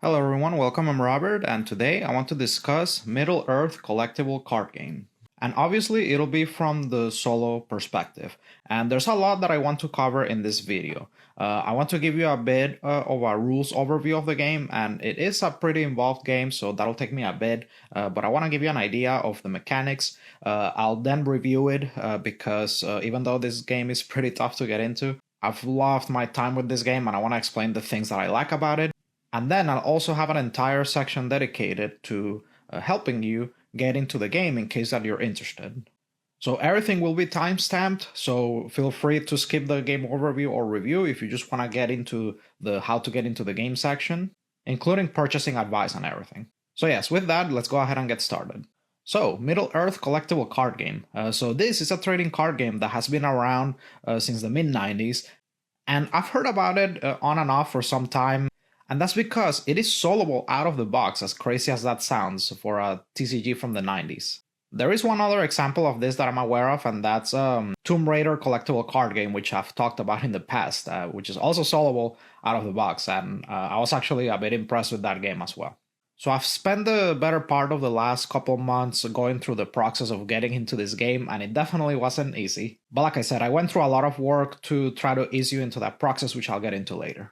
Hello everyone, welcome, I'm Robert, and today I want to discuss Middle-earth collectible card game. And obviously it'll be from the solo perspective, and there's a lot that I want to cover in this video. I want to give you a bit of a rules overview of the game, and it is a pretty involved game, so that'll take me a bit, but I want to give you an idea of the mechanics. I'll then review it because even though this game is pretty tough to get into, I've loved my time with this game and I want to explain the things that I like about it. And then I'll also have an entire section dedicated to helping you get into the game in case that you're interested. So everything will be timestamped, so feel free to skip the game overview or review if you just want to get into the how to get into the game section, including purchasing advice and everything. So yes, with that, let's go ahead and get started. So, Middle-earth collectible card game. So this is a trading card game that has been around since the mid-90s, and I've heard about it on and off for some time. And that's because it is soloable out of the box, as crazy as that sounds for a TCG from the 90s. There is one other example of this that I'm aware of, and that's Tomb Raider collectible card game, which I've talked about in the past, which is also soloable out of the box, and I was actually a bit impressed with that game as well. So I've spent the better part of the last couple months going through the process of getting into this game, and it definitely wasn't easy. But like I said, I went through a lot of work to try to ease you into that process, which I'll get into later.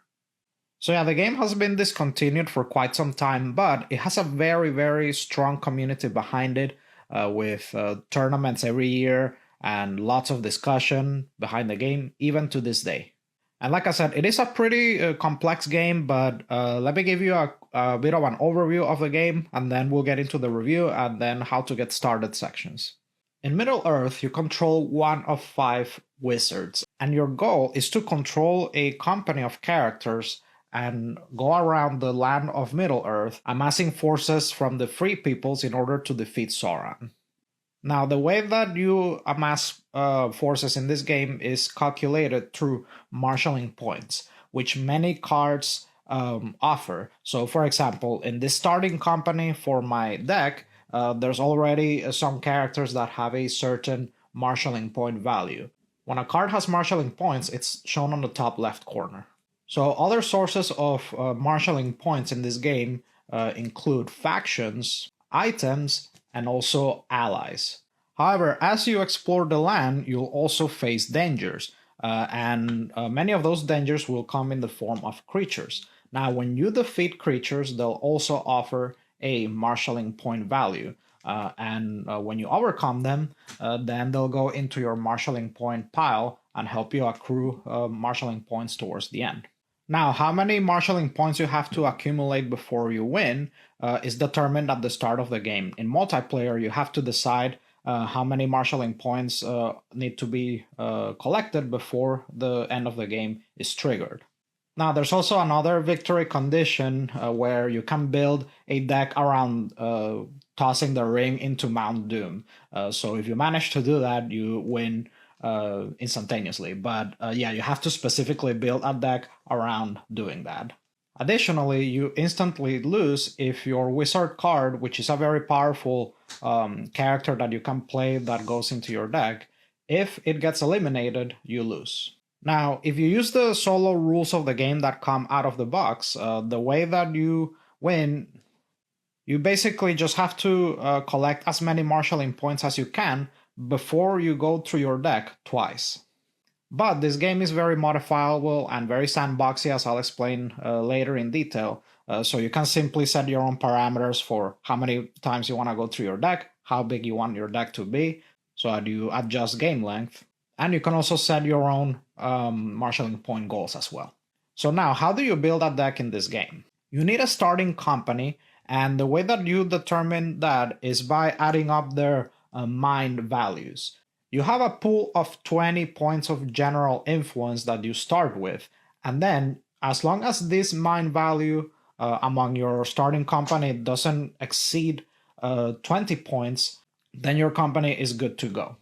So yeah, the game has been discontinued for quite some time, but it has a very strong community behind it, with tournaments every year and lots of discussion behind the game, even to this day. And like I said, it is a pretty complex game, but let me give you a bit of an overview of the game, and then we'll get into the review and then how to get started sections. In Middle-earth, you control one of 5 wizards, and your goal is to control a company of characters and go around the land of Middle-earth, amassing forces from the Free Peoples in order to defeat Sauron. Now, the way that you amass forces in this game is calculated through marshalling points, which many cards offer. So, for example, in this starting company for my deck, there's already some characters that have a certain marshalling point value. When a card has marshalling points, it's shown on the top left corner. So other sources of marshalling points in this game include factions, items, and also allies. However, as you explore the land, you'll also face dangers, and many of those dangers will come in the form of creatures. Now, when you defeat creatures, they'll also offer a marshalling point value, and when you overcome them, then they'll go into your marshalling point pile and help you accrue marshalling points towards the end. Now, how many marshalling points you have to accumulate before you win is determined at the start of the game. In multiplayer, you have to decide how many marshalling points need to be collected before the end of the game is triggered. Now, there's also another victory condition where you can build a deck around tossing the ring into Mount Doom. So if you manage to do that, you win instantaneously, but yeah, you have to specifically build a deck around doing that. Additionally, you instantly lose if your wizard card, which is a very powerful character that you can play that goes into your deck, if it gets eliminated, you lose. Now, if you use the solo rules of the game that come out of the box, the way that you win, you basically just have to collect as many marshalling points as you can before you go through your deck twice. But this game is very modifiable and very sandboxy, as I'll explain later in detail. So you can simply set your own parameters for how many times you want to go through your deck, how big you want your deck to be, so that you adjust game length. And you can also set your own marshalling point goals as well. So now, how do you build a deck in this game? You need a starting company, and the way that you determine that is by adding up their mind values. You have a pool of 20 points of general influence that you start with, and then as long as this mind value among your starting company doesn't exceed 20 points, then your company is good to go.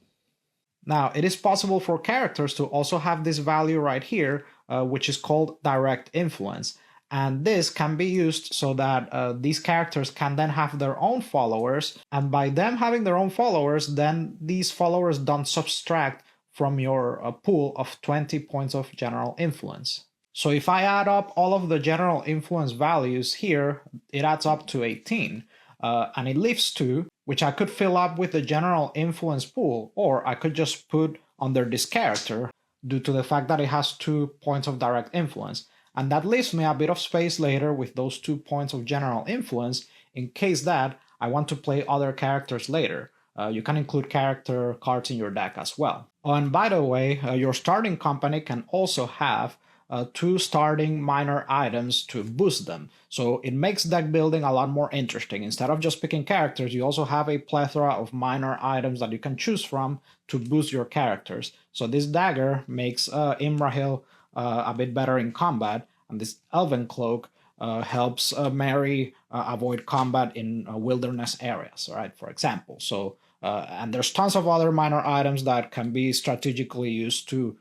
Now, it is possible for characters to also have this value right here, which is called direct influence. And this can be used so that these characters can then have their own followers, and by them having their own followers, then these followers don't subtract from your pool of 20 points of general influence. So if I add up all of the general influence values here, it adds up to 18. And it leaves 2, which I could fill up with the general influence pool, or I could just put under this character due to the fact that it has 2 points of direct influence. And that leaves me a bit of space later with those 2 points of general influence in case that I want to play other characters later. You can include character cards in your deck as well. Oh, and by the way, your starting company can also have 2 starting minor items to boost them. So it makes deck building a lot more interesting. Instead of just picking characters, you also have a plethora of minor items that you can choose from to boost your characters. So this dagger makes Imrahil a bit better in combat, and this Elven Cloak helps Mary avoid combat in wilderness areas, right, for example. So, and there's tons of other minor items that can be strategically used to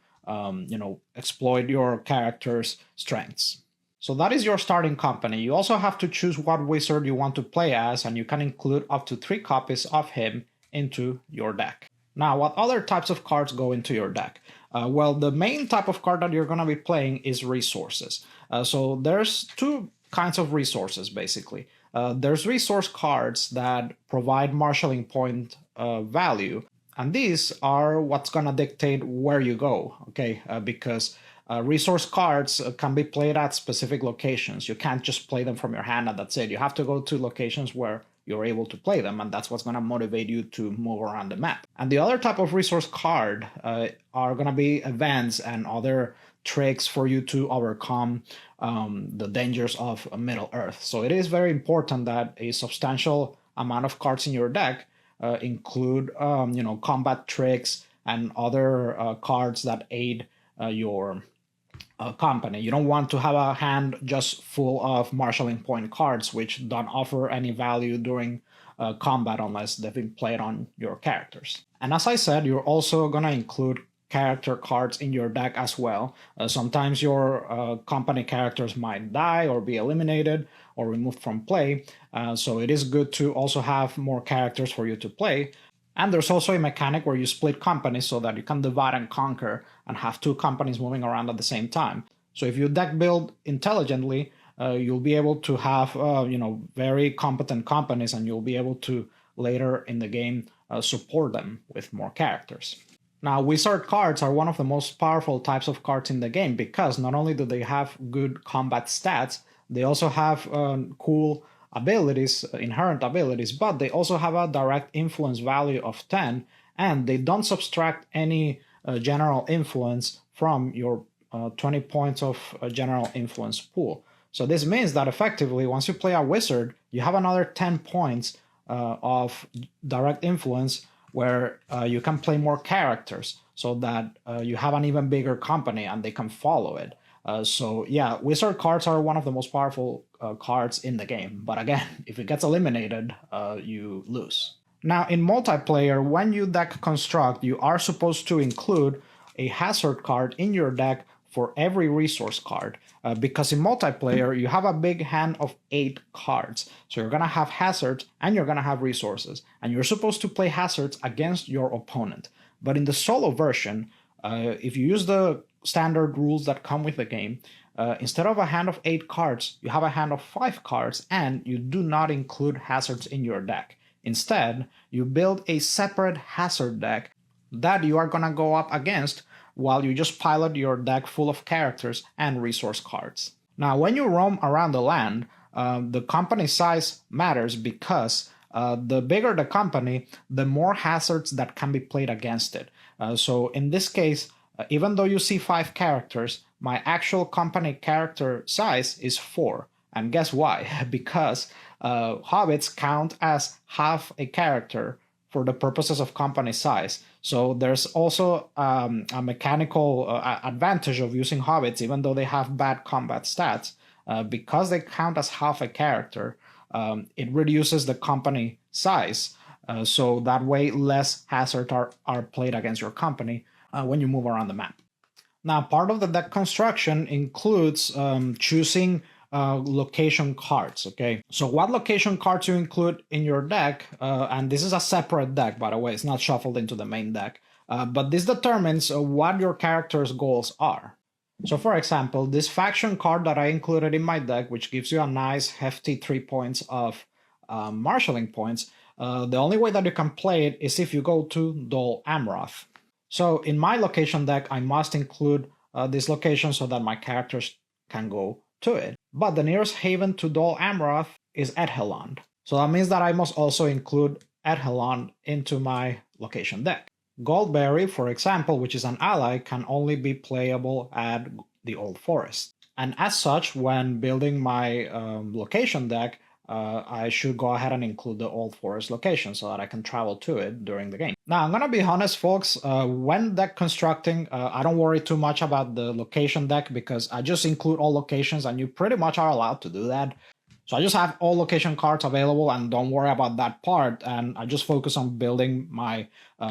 exploit your character's strengths. So that is your starting company. You also have to choose what wizard you want to play as, and you can include up to 3 copies of him into your deck. Now, what other types of cards go into your deck? Well, the main type of card that you're going to be playing is resources. So there's 2 kinds of resources, basically. There's resource cards that provide marshalling point value, and these are what's going to dictate where you go, okay? Because resource cards can be played at specific locations. You can't just play them from your hand and that's it. You have to go to locations where you're able to play them, and that's what's going to motivate you to move around the map. And the other type of resource card are going to be events and other tricks for you to overcome the dangers of Middle Earth. So it is very important that a substantial amount of cards in your deck include combat tricks and other cards that aid your company. You don't want to have a hand just full of marshalling point cards which don't offer any value during combat unless they've been played on your characters. And as I said, you're also going to include character cards in your deck as well. Sometimes your company characters might die or be eliminated or removed from play, so it is good to also have more characters for you to play. And there's also a mechanic where you split companies so that you can divide and conquer and have 2 companies moving around at the same time. So if you deck build intelligently, you'll be able to have very competent companies, and you'll be able to later in the game support them with more characters. Now, wizard cards are one of the most powerful types of cards in the game because not only do they have good combat stats, they also have cool abilities, inherent abilities, but they also have a direct influence value of 10, and they don't subtract any general influence from your 20 points of general influence pool. So this means that effectively, once you play a wizard, you have another 10 points of direct influence where you can play more characters so that you have an even bigger company and they can follow it. So yeah, wizard cards are one of the most powerful cards in the game. But again, if it gets eliminated, you lose. Now in multiplayer, when you deck construct, you are supposed to include a hazard card in your deck for every resource card. Because in multiplayer, you have a big hand of 8 cards. So you're going to have hazards and you're going to have resources. And you're supposed to play hazards against your opponent. But in the solo version, if you use the standard rules that come with the game, instead of a hand of 8 cards, you have a hand of 5 cards, and you do not include hazards in your deck. Instead, you build a separate hazard deck that you are going to go up against while you just pilot your deck full of characters and resource cards. Now, when you roam around the land, the company size matters because the bigger the company, the more hazards that can be played against it. So in this case, even though you see 5 characters, my actual company character size is 4. And guess why? Because hobbits count as half a character for the purposes of company size. So there's also a mechanical advantage of using hobbits, even though they have bad combat stats. Because they count as half a character, it reduces the company size. So that way less hazards are played against your company when you move around the map. Now, part of the deck construction includes choosing location cards, okay? So what location cards you include in your deck, and this is a separate deck, by the way, it's not shuffled into the main deck, but this determines what your character's goals are. So for example, this faction card that I included in my deck, which gives you a nice hefty 3 points of marshalling points, the only way that you can play it is if you go to Dol Amroth. So in my location deck, I must include this location so that my characters can go to it. But the nearest haven to Dol Amroth is Edhelond. So that means that I must also include Edhelond into my location deck. Goldberry, for example, which is an ally, can only be playable at the Old Forest. And as such, when building my location deck, I should go ahead and include the Old Forest location so that I can travel to it during the game. Now, I'm going to be honest, folks, when deck constructing, I don't worry too much about the location deck because I just include all locations and you pretty much are allowed to do that. So I just have all location cards available and don't worry about that part. And I just focus on building my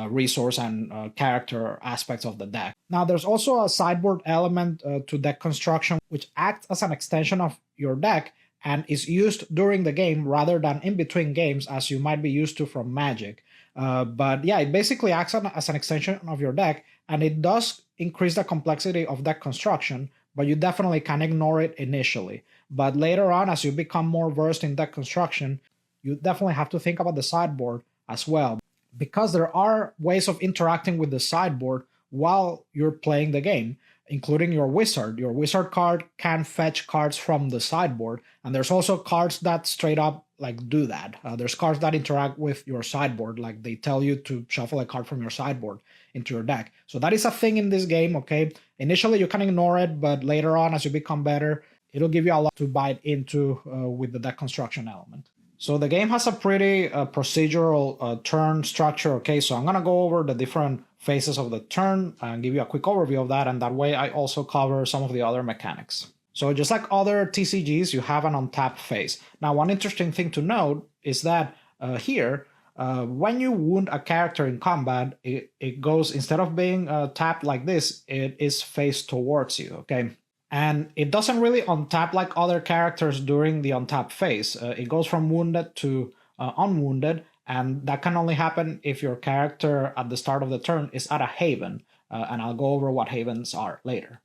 resource and character aspects of the deck. Now, there's also a sideboard element to deck construction, which acts as an extension of your deck and is used during the game rather than in between games as you might be used to from Magic. But yeah, it basically acts as an extension of your deck, and it does increase the complexity of deck construction, but you definitely can ignore it initially. But later on, as you become more versed in deck construction, you definitely have to think about the sideboard as well, because there are ways of interacting with the sideboard while you're playing the game, including your wizard. Your wizard card can fetch cards from the sideboard, and there's also cards that straight up like do that. There's cards that interact with your sideboard, like they tell you to shuffle a card from your sideboard into your deck. So that is a thing in this game, okay? Initially you can ignore it, but later on as you become better, it'll give you a lot to bite into with the deck construction element. So the game has a pretty procedural turn structure, okay? So I'm gonna go over the different phases of the turn and give you a quick overview of that, and that way I also cover some of the other mechanics. So just like other TCGs, you have an untap phase. Now, one interesting thing to note is that here, when you wound a character in combat, it goes, instead of being tapped like this, it is faced towards you, okay? And it doesn't really untap like other characters during the untap phase. It goes from wounded to unwounded, and that can only happen if your character at the start of the turn is at a haven, and I'll go over what havens are later.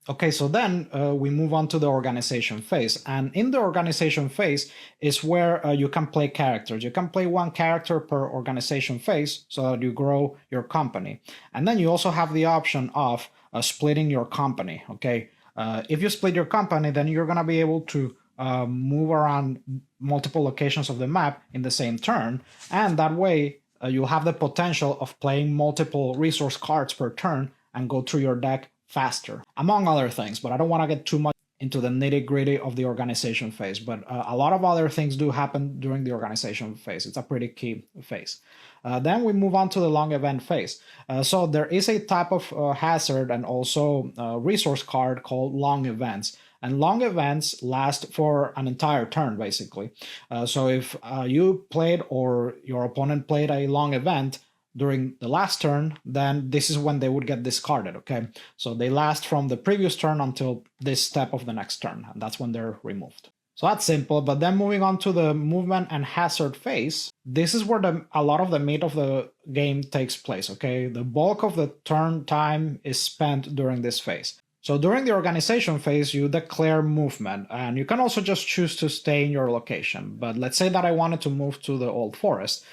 Okay, so then we move on to the organization phase. And in the organization phase is where you can play characters. You can play one character per organization phase so that you grow your company. And then you also have the option of splitting your company, okay? If you split your company, then you're going to be able to move around multiple locations of the map in the same turn. And that way, you'll have the potential of playing multiple resource cards per turn and go through your deck faster, among other things. But I don't want to get too much into the nitty-gritty of the organization phase. But a lot of other things do happen during the organization phase. It's a pretty key phase. Then we move on to the long event phase. So there is a type of hazard and also resource card called long events. And long events last for an entire turn, basically. So if you played or your opponent played a long event during the last turn, then this is when they would get discarded, okay? So they last from the previous turn until this step of the next turn, and that's when they're removed. So that's simple, but then moving on to the movement and hazard phase, this is where a lot of the meat of the game takes place, okay? The bulk of the turn time is spent during this phase. So during the organization phase, you declare movement, and you can also just choose to stay in your location. But let's say that I wanted to move to the Old Forest.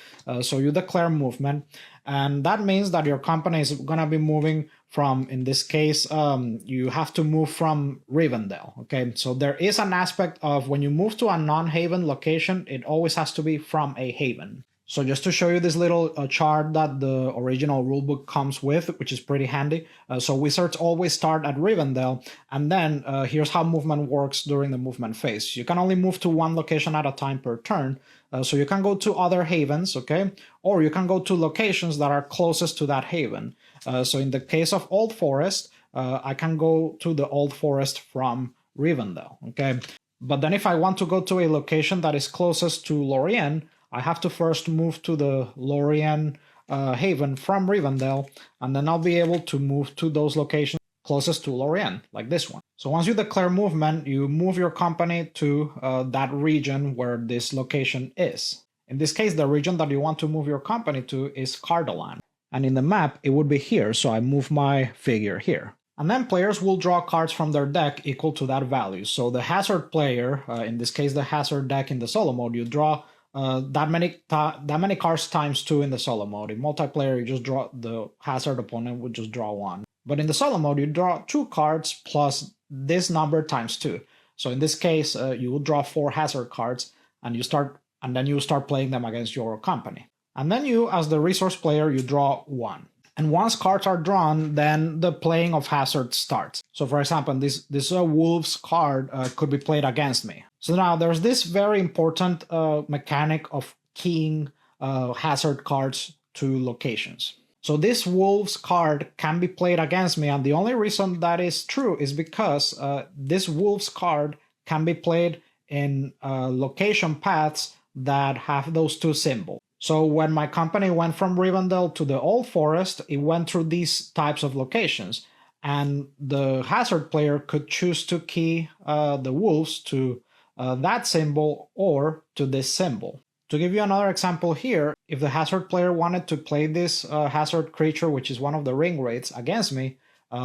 So you declare movement, and that means that your company is going to be moving from, in this case, you have to move from Rivendell, okay? So there is an aspect of when you move to a non-haven location, it always has to be from a haven. So just to show you this little chart that the original rulebook comes with, which is pretty handy. So wizards always start at Rivendell, and then here's how movement works during the movement phase. You can only move to one location at a time per turn. So you can go to other havens, okay? Or you can go to locations that are closest to that haven. So in the case of Old Forest, I can go to the Old Forest from Rivendell, okay? But then if I want to go to a location that is closest to Lorien, I have to first move to the Lorien haven from Rivendell, and then I'll be able to move to those locations closest to Lorien, like this one. So once you declare movement, you move your company to that region where this location is. In this case, the region that you want to move your company to is Cardolan. And in the map, it would be here, so I move my figure here. And then players will draw cards from their deck equal to that value. So the hazard player, in this case the hazard deck in the solo mode, you draw that many cards times 2 in the solo mode. In multiplayer, you just draw, the hazard opponent would just draw 1. But in the solo mode, you draw 2 cards plus this number times 2. So in this case, you will draw 4 hazard cards, and then you start playing them against your company. And then you, as the resource player, you draw 1. And once cards are drawn, then the playing of hazards starts. So for example, this Wolves card could be played against me. So now there's this very important mechanic of keying hazard cards to locations. So this Wolves card can be played against me, and the only reason that is true is because this Wolves card can be played in location paths that have those 2 symbols. So when my company went from Rivendell to the Old Forest, it went through these types of locations, and the hazard player could choose to key the wolves to that symbol or to this symbol. To give you another example here, if the hazard player wanted to play this hazard creature, which is one of the ring wraiths, against me,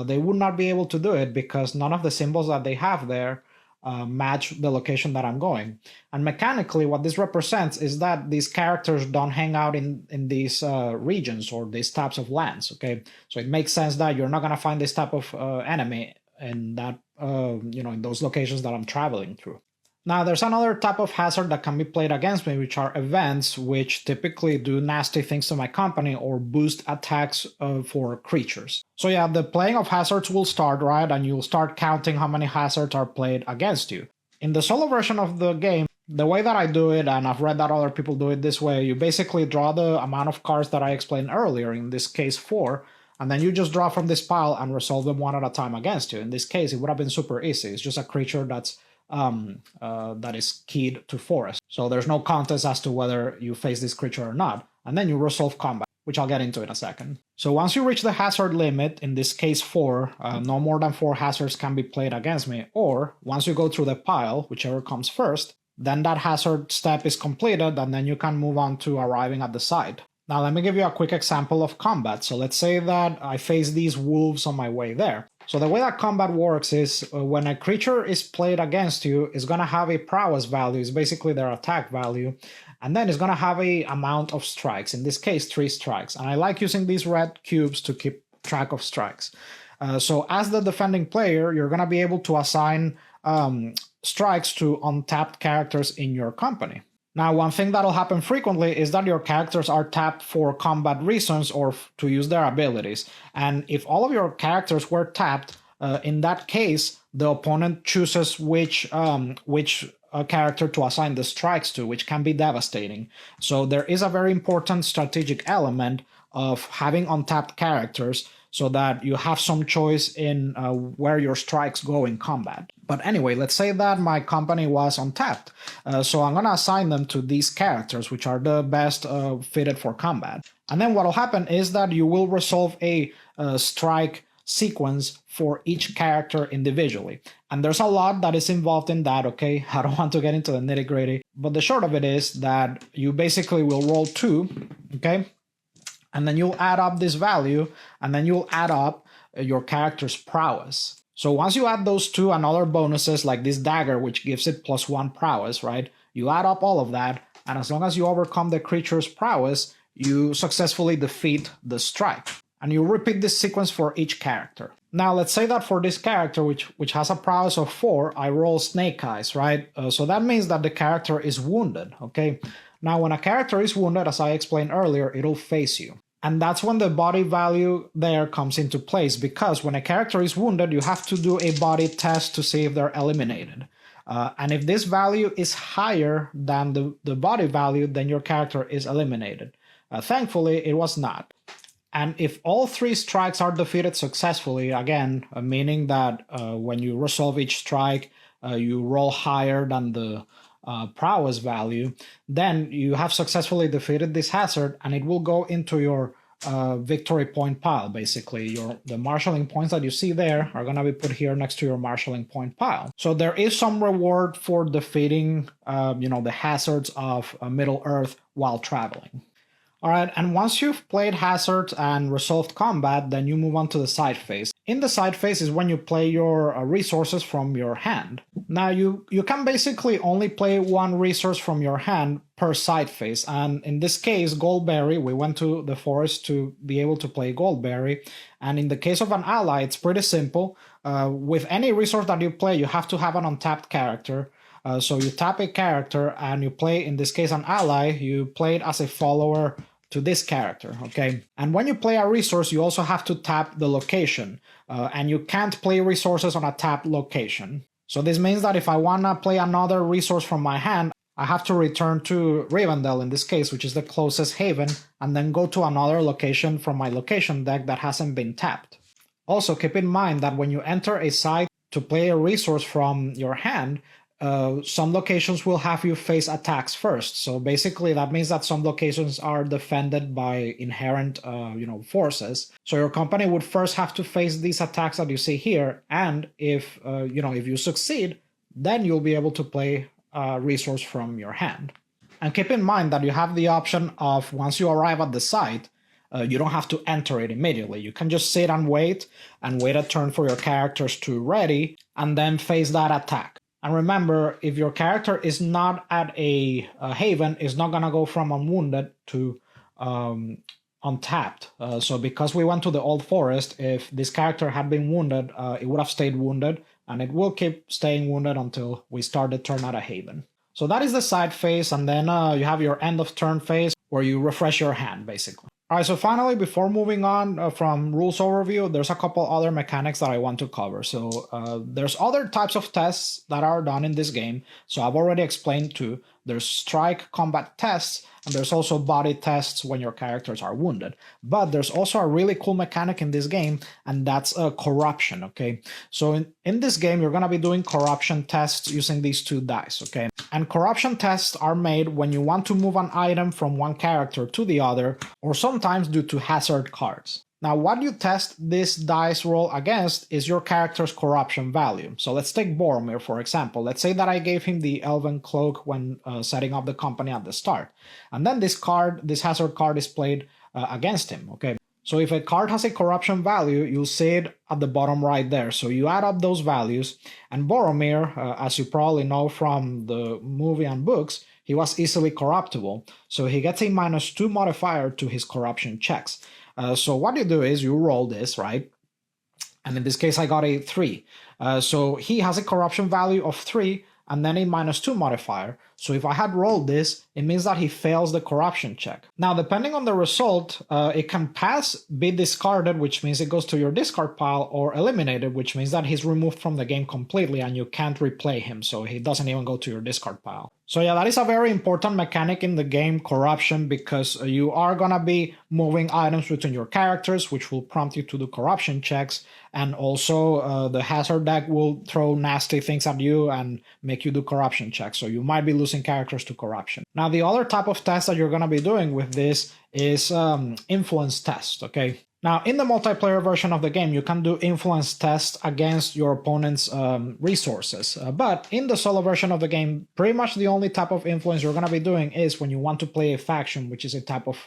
they would not be able to do it because none of the symbols that they have there match the location that I'm going. And mechanically, what this represents is that these characters don't hang out in these regions or these types of lands, okay? So it makes sense that you're not going to find this type of enemy in that, in those locations that I'm traveling through. Now, there's another type of hazard that can be played against me, which are events which typically do nasty things to my company or boost attacks for creatures. So yeah, the playing of hazards will start, right? And you'll start counting how many hazards are played against you. In the solo version of the game, the way that I do it, and I've read that other people do it this way, you basically draw the amount of cards that I explained earlier, in this case 4, and then you just draw from this pile and resolve them one at a time against you. In this case, it would have been super easy. It's just a creature that's that is keyed to forest. So there's no contest as to whether you face this creature or not. And then you resolve combat, which I'll get into in a second. So once you reach the hazard limit, in this case 4, no more than 4 hazards can be played against me. Or once you go through the pile, whichever comes first, then that hazard step is completed, and then you can move on to arriving at the site. Now let me give you a quick example of combat. So let's say that I face these wolves on my way there. So the way that combat works is when a creature is played against you, it's going to have a prowess value, it's basically their attack value, and then it's going to have a amount of strikes, in this case 3 strikes. And I like using these red cubes to keep track of strikes. So as the defending player, you're going to be able to assign strikes to untapped characters in your company. Now, one thing that'll happen frequently is that your characters are tapped for combat reasons or to use their abilities. And if all of your characters were tapped, in that case, the opponent chooses which character to assign the strikes to, which can be devastating. So there is a very important strategic element of having untapped characters so that you have some choice in where your strikes go in combat. But anyway, let's say that my company was untapped. So I'm going to assign them to these characters, which are the best fitted for combat. And then what will happen is that you will resolve a strike sequence for each character individually. And there's a lot that is involved in that, okay? I don't want to get into the nitty-gritty. But the short of it is that you basically will roll 2, okay? And then you'll add up this value, and then you'll add up your character's prowess. So once you add those 2 and other bonuses like this dagger, which gives it +1 prowess, right? You add up all of that, and as long as you overcome the creature's prowess, you successfully defeat the strike. And you repeat this sequence for each character. Now, let's say that for this character, which has a prowess of 4, I roll Snake Eyes, right? So that means that the character is wounded, okay? Now, when a character is wounded, as I explained earlier, it'll face you. And that's when the body value there comes into place, because when a character is wounded, you have to do a body test to see if they're eliminated. And if this value is higher than the body value, then your character is eliminated. Thankfully, it was not. And if all 3 strikes are defeated successfully, again, meaning that when you resolve each strike, you roll higher than the prowess value, then you have successfully defeated this hazard, and it will go into your victory point pile. Basically, the marshalling points that you see there are going to be put here next to your marshalling point pile. So there is some reward for defeating the hazards of Middle Earth while traveling. All right, and once you've played hazards and resolved combat, then you move on to the side phase. In the side phase is when you play your resources from your hand. Now you can basically only play one resource from your hand per side phase, and in this case Goldberry, we went to the forest to be able to play Goldberry, and in the case of an ally it's pretty simple. With any resource that you play you have to have an untapped character. So you tap a character and you play, in this case an ally, you play it as a follower to this character, okay? And when you play a resource, you also have to tap the location, and you can't play resources on a tapped location. So this means that if I wanna play another resource from my hand, I have to return to Rivendell in this case, which is the closest haven, and then go to another location from my location deck that hasn't been tapped. Also, keep in mind that when you enter a site to play a resource from your hand, some locations will have you face attacks first. So basically that means that some locations are defended by inherent forces. So your company would first have to face these attacks that you see here, and if you succeed, then you'll be able to play a resource from your hand. And keep in mind that you have the option of, once you arrive at the site, you don't have to enter it immediately. You can just sit and wait a turn for your characters to ready, and then face that attack. And remember, if your character is not at a haven, it's not gonna go from unwounded to untapped. So because we went to the old forest, if this character had been wounded, it would have stayed wounded, and it will keep staying wounded until we start the turn at a haven. So that is the side phase, and then you have your end of turn phase where you refresh your hand, basically. All right, so finally, before moving on from rules overview, there's a couple other mechanics that I want to cover. So there's other types of tests that are done in this game. So I've already explained two. There's strike combat tests, and there's also body tests when your characters are wounded. But there's also a really cool mechanic in this game, and that's corruption, okay? So in this game, you're gonna be doing corruption tests using these two dice, okay? And corruption tests are made when you want to move an item from one character to the other, or sometimes due to hazard cards. Now, what you test this dice roll against is your character's corruption value. So let's take Boromir, for example. Let's say that I gave him the Elven Cloak when setting up the company at the start. And then this hazard card is played against him, okay? So if a card has a corruption value, you'll see it at the bottom right there. So you add up those values, and Boromir, as you probably know from the movie and books, he was easily corruptible. So he gets a -2 modifier to his corruption checks. So what you do is you roll this, right? And in this case, I got a 3. So he has a corruption value of 3 and then a -2 modifier. So if I had rolled this, it means that he fails the corruption check. Now, depending on the result, it can pass, be discarded, which means it goes to your discard pile, or eliminated, which means that he's removed from the game completely and you can't replay him, so he doesn't even go to your discard pile. So yeah, that is a very important mechanic in the game, corruption, because you are gonna be moving items between your characters, which will prompt you to do corruption checks, and also the hazard deck will throw nasty things at you and make you do corruption checks, so you might be losing characters to corruption. Now, the other type of test that you're gonna be doing with this is influence test, okay? Now, in the multiplayer version of the game, you can do influence tests against your opponent's resources. But in the solo version of the game, pretty much the only type of influence you're going to be doing is when you want to play a faction, which is a type of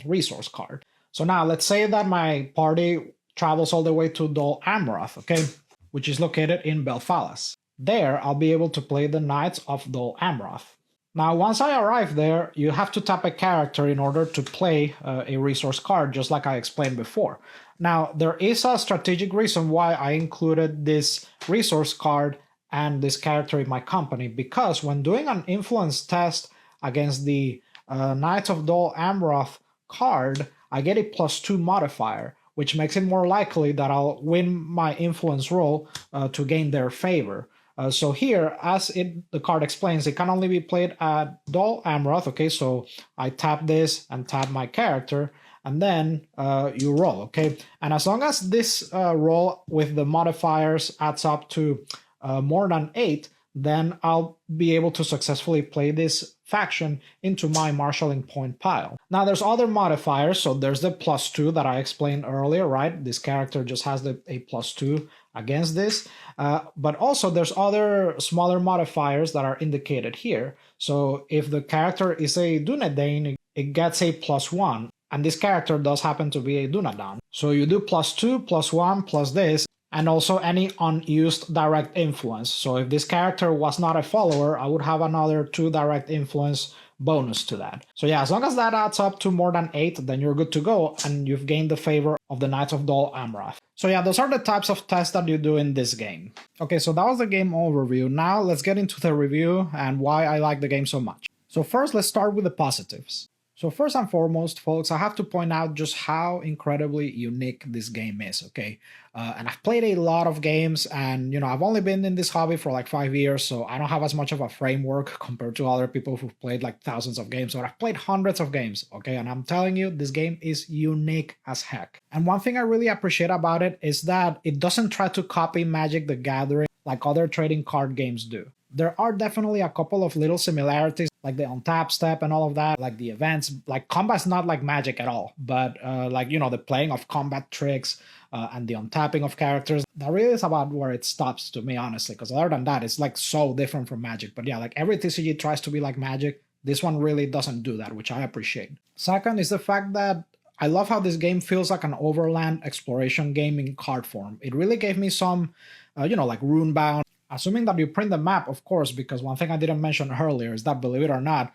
resource card. So now, let's say that my party travels all the way to Dol Amroth, okay, which is located in Belfalas. There, I'll be able to play the Knights of Dol Amroth. Now, once I arrive there, you have to tap a character in order to play a resource card, just like I explained before. Now, there is a strategic reason why I included this resource card and this character in my company, because when doing an influence test against the Knights of Dol Amroth card, I get a +2 modifier, which makes it more likely that I'll win my influence roll to gain their favor. So here, as the card explains, it can only be played at Dol Amroth, okay? So I tap this and tap my character, and then you roll, okay? And as long as this roll with the modifiers adds up to more than 8, then I'll be able to successfully play this faction into my marshalling point pile. Now, there's other modifiers, so there's the +2 that I explained earlier, right? This character just has a +2 against this, but also there's other smaller modifiers that are indicated here. So if the character is a Dunedain, it gets a +1. and this character does happen to be a Dunadan. So you do +2, +1, plus this, and also any unused direct influence. So if this character was not a follower, I would have another 2 direct influence bonus to that. So yeah, as long as that adds up to more than 8, then you're good to go, and you've gained the favor of the Knights of Dol Amrath. So yeah, those are the types of tests that you do in this game. Okay, so that was the game overview. Now let's get into the review and why I like the game so much. So first, let's start with the positives. So first and foremost, folks, I have to point out just how incredibly unique this game is, okay? And I've played a lot of games, and, I've only been in this hobby for like 5 years, so I don't have as much of a framework compared to other people who've played like thousands of games, but I've played hundreds of games, okay? And I'm telling you, this game is unique as heck. And one thing I really appreciate about it is that it doesn't try to copy Magic the Gathering like other trading card games do. There are definitely a couple of little similarities, like the untap step and all of that, like the events. Like combat's not like Magic at all, but the playing of combat tricks and the untapping of characters, that really is about where it stops to me, honestly, because other than that, it's like so different from Magic. But yeah, like every TCG tries to be like Magic, this one really doesn't do that, which I appreciate. Second is the fact that I love how this game feels like an Overland exploration game in card form. It really gave me some, like Runebound. Assuming that you print the map, of course, because one thing I didn't mention earlier is that, believe it or not,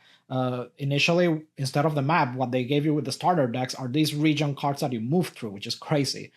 initially, instead of the map, what they gave you with the starter decks are these region cards that you move through, which is crazy,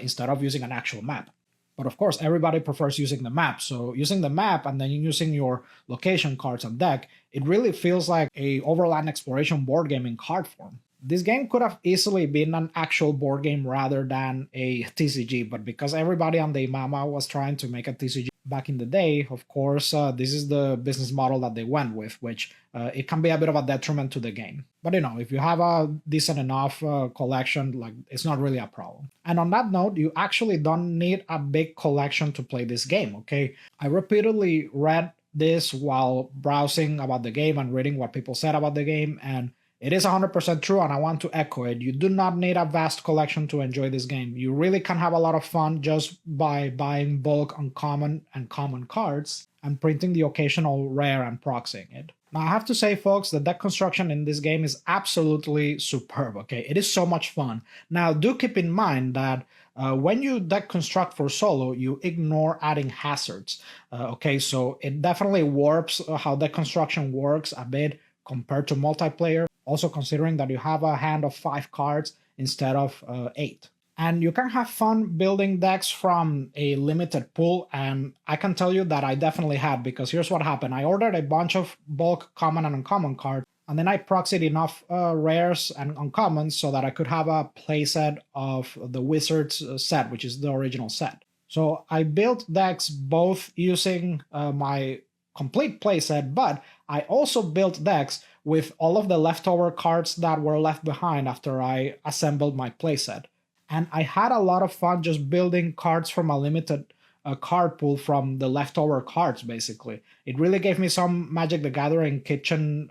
instead of using an actual map. But of course, everybody prefers using the map. So using the map and then using your location cards on deck, it really feels like a Overland exploration board game in card form. This game could have easily been an actual board game rather than a TCG, but because everybody on the Mama was trying to make a TCG back in the day, of course, this is the business model that they went with, which it can be a bit of a detriment to the game. But if you have a decent enough collection, like it's not really a problem. And on that note, you actually don't need a big collection to play this game, okay? I repeatedly read this while browsing about the game and reading what people said about the game, and it is 100% true, and I want to echo it. You do not need a vast collection to enjoy this game. You really can have a lot of fun just by buying bulk uncommon and common cards and printing the occasional rare and proxying it. Now, I have to say, folks, the deck construction in this game is absolutely superb, okay? It is so much fun. Now, do keep in mind that when you deck construct for solo, you ignore adding hazards, okay? So it definitely warps how deck construction works a bit compared to multiplayer. Also considering that you have a hand of 5 cards instead of 8. And you can have fun building decks from a limited pool, and I can tell you that I definitely had, because here's what happened. I ordered a bunch of bulk common and uncommon cards, and then I proxied enough rares and uncommons so that I could have a playset of the Wizards set, which is the original set. So I built decks both using my complete playset, but I also built decks with all of the leftover cards that were left behind after I assembled my playset. And I had a lot of fun just building cards from a limited card pool from the leftover cards, basically. It really gave me some Magic the Gathering kitchen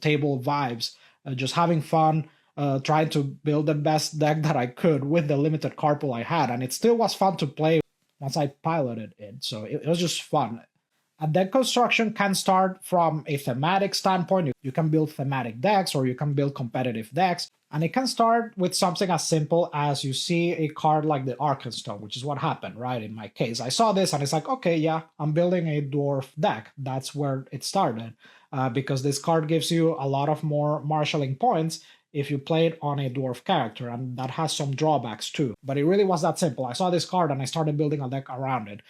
table vibes, just having fun, trying to build the best deck that I could with the limited card pool I had. And it still was fun to play once I piloted it. So it was just fun. A deck construction can start from a thematic standpoint. You can build thematic decks or you can build competitive decks. And it can start with something as simple as you see a card like the Arkenstone, which is what happened, right? In my case, I saw this and it's like, okay, yeah, I'm building a dwarf deck. That's where it started, because this card gives you a lot of more marshalling points if you play it on a dwarf character, and that has some drawbacks too. But it really was that simple. I saw this card and I started building a deck around it.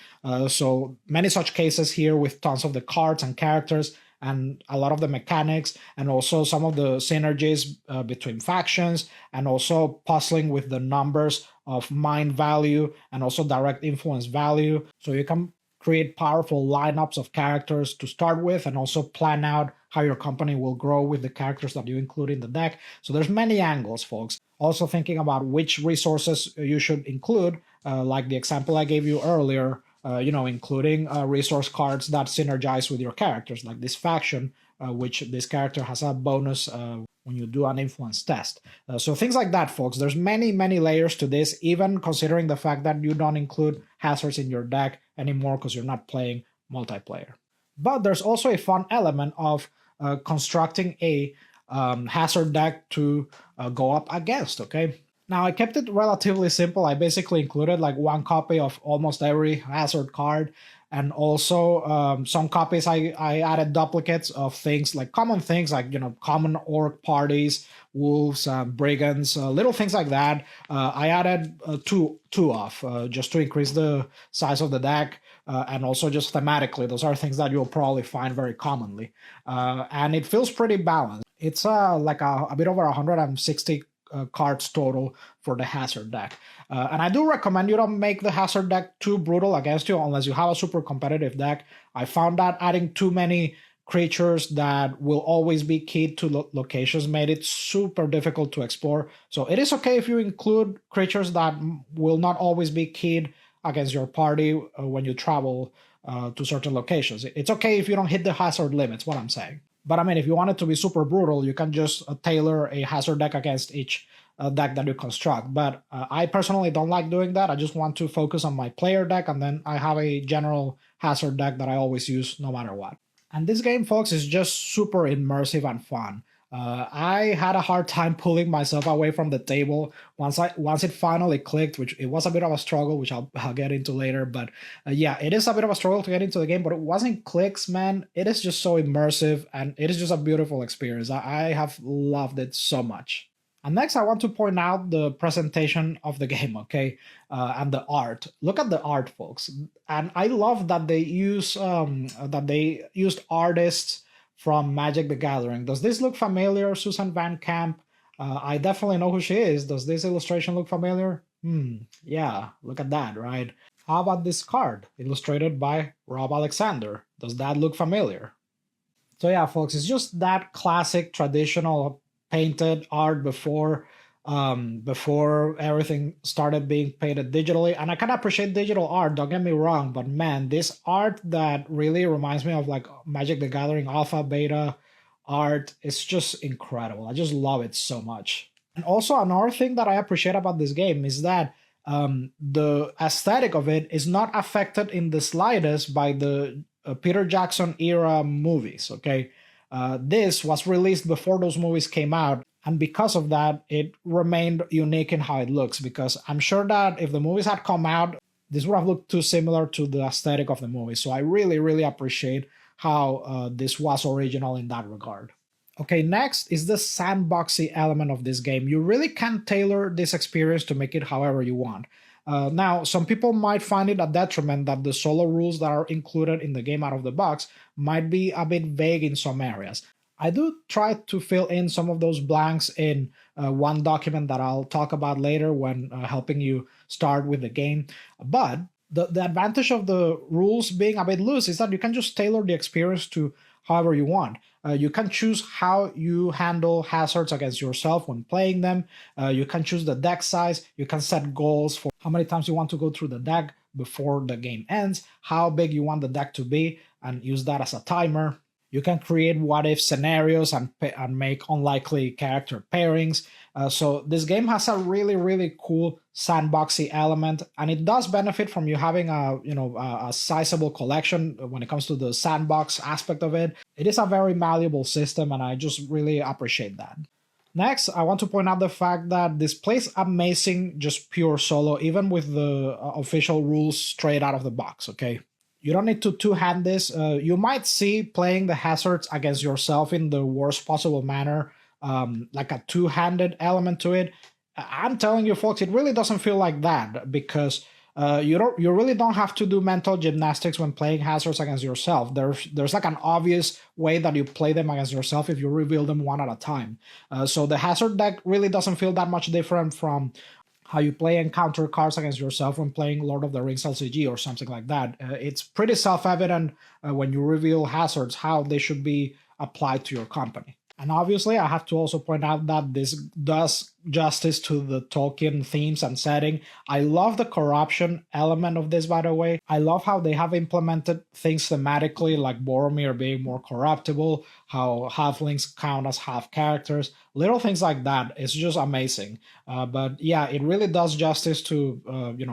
So many such cases here with tons of the cards and characters and a lot of the mechanics, and also some of the synergies between factions, and also puzzling with the numbers of mind value and also direct influence value. So you can create powerful lineups of characters to start with, and also plan out how your company will grow with the characters that you include in the deck. So there's many angles, folks. Also thinking about which resources you should include, like the example I gave you earlier, including resource cards that synergize with your characters, like this faction, which this character has a bonus when you do an influence test. So things like that, folks. There's many, many layers to this, even considering the fact that you don't include hazards in your deck anymore because you're not playing multiplayer. But there's also a fun element of constructing a hazard deck to go up against, okay? Now, I kept it relatively simple. I basically included like one copy of almost every hazard card, and also some copies I added duplicates of things like common things like, common orc parties, wolves, brigands, little things like that. I added two of just to increase the size of the deck. And also just thematically, those are things that you'll probably find very commonly. And it feels pretty balanced. It's like a bit over 160 cards total for the hazard deck. And I do recommend you don't make the hazard deck too brutal against you unless you have a super competitive deck. I found that adding too many creatures that will always be keyed to locations made it super difficult to explore. So it is okay if you include creatures that will not always be keyed against your party when you travel to certain locations. It's okay if you don't hit the hazard limits, what I'm saying. But I mean, if you want it to be super brutal, you can just tailor a hazard deck against each deck that you construct. But I personally don't like doing that. I just want to focus on my player deck, and then I have a general hazard deck that I always use no matter what. And this game, folks, is just super immersive and fun. I had a hard time pulling myself away from the table once it finally clicked, which it was a bit of a struggle, which I'll get into later. But yeah, it is a bit of a struggle to get into the game, but it wasn't clicks, man. It is just so immersive, and it is just a beautiful experience. I have loved it so much. And next, I want to point out the presentation of the game, okay, and the art. Look at the art, folks, and I love that they used artists from Magic the Gathering. Does this look familiar, Susan Van Camp? I definitely know who she is. Does this illustration look familiar? Yeah, look at that, right? How about this card, illustrated by Rob Alexander? Does that look familiar? So yeah, folks, it's just that classic traditional painted art before everything started being painted digitally. And I can appreciate digital art, don't get me wrong, but man, this art that really reminds me of like Magic the Gathering alpha, beta art is just incredible. I just love it so much. And also another thing that I appreciate about this game is that the aesthetic of it is not affected in the slightest by the Peter Jackson era movies, okay? This was released before those movies came out, and because of that, it remained unique in how it looks, because I'm sure that if the movies had come out, this would have looked too similar to the aesthetic of the movie. So I really, really appreciate how this was original in that regard. Okay, next is the sandboxy element of this game. You really can tailor this experience to make it however you want. Now, some people might find it a detriment that the solo rules that are included in the game out of the box might be a bit vague in some areas. I do try to fill in some of those blanks in one document that I'll talk about later when helping you start with the game. But the advantage of the rules being a bit loose is that you can just tailor the experience to however you want. You can choose how you handle hazards against yourself when playing them. You can choose the deck size. You can set goals for how many times you want to go through the deck before the game ends, how big you want the deck to be, and use that as a timer. You can create what-if scenarios and make unlikely character pairings. So this game has a really, really cool sandboxy element, and it does benefit from you having a sizable collection when it comes to the sandbox aspect of it. It is a very malleable system, and I just really appreciate that. Next, I want to point out the fact that this plays amazing just pure solo, even with the official rules straight out of the box, okay? You don't need to two-hand this. You might see playing the hazards against yourself in the worst possible manner, like a two-handed element to it. I'm telling you, folks, it really doesn't feel like that, because you really don't have to do mental gymnastics when playing hazards against yourself. There's like an obvious way that you play them against yourself if you reveal them one at a time. So the hazard deck really doesn't feel that much different from how you play encounter cards against yourself when playing Lord of the Rings LCG or something like that. It's pretty self-evident when you reveal hazards how they should be applied to your company. And obviously, I have to also point out that this does justice to the Tolkien themes and setting. I love the corruption element of this, by the way. I love how they have implemented things thematically, like Boromir being more corruptible, how halflings count as half characters, little things like that. It's just amazing. But yeah, it really does justice to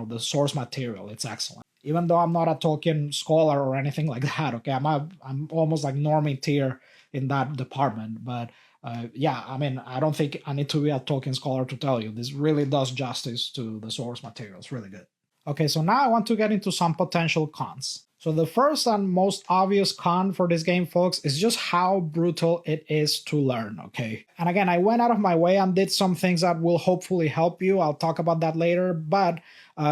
the source material. It's excellent. Even though I'm not a Tolkien scholar or anything like that, okay, I'm almost like normie tier in that department, but Yeah, I mean, I don't think I need to be a Tolkien scholar to tell you this really does justice to the source material. It's really good. Okay, so now I want to get into some potential cons. So the first and most obvious con for this game, folks, is just how brutal it is to learn, okay? And again, I went out of my way and did some things that will hopefully help you. I'll talk about that later. But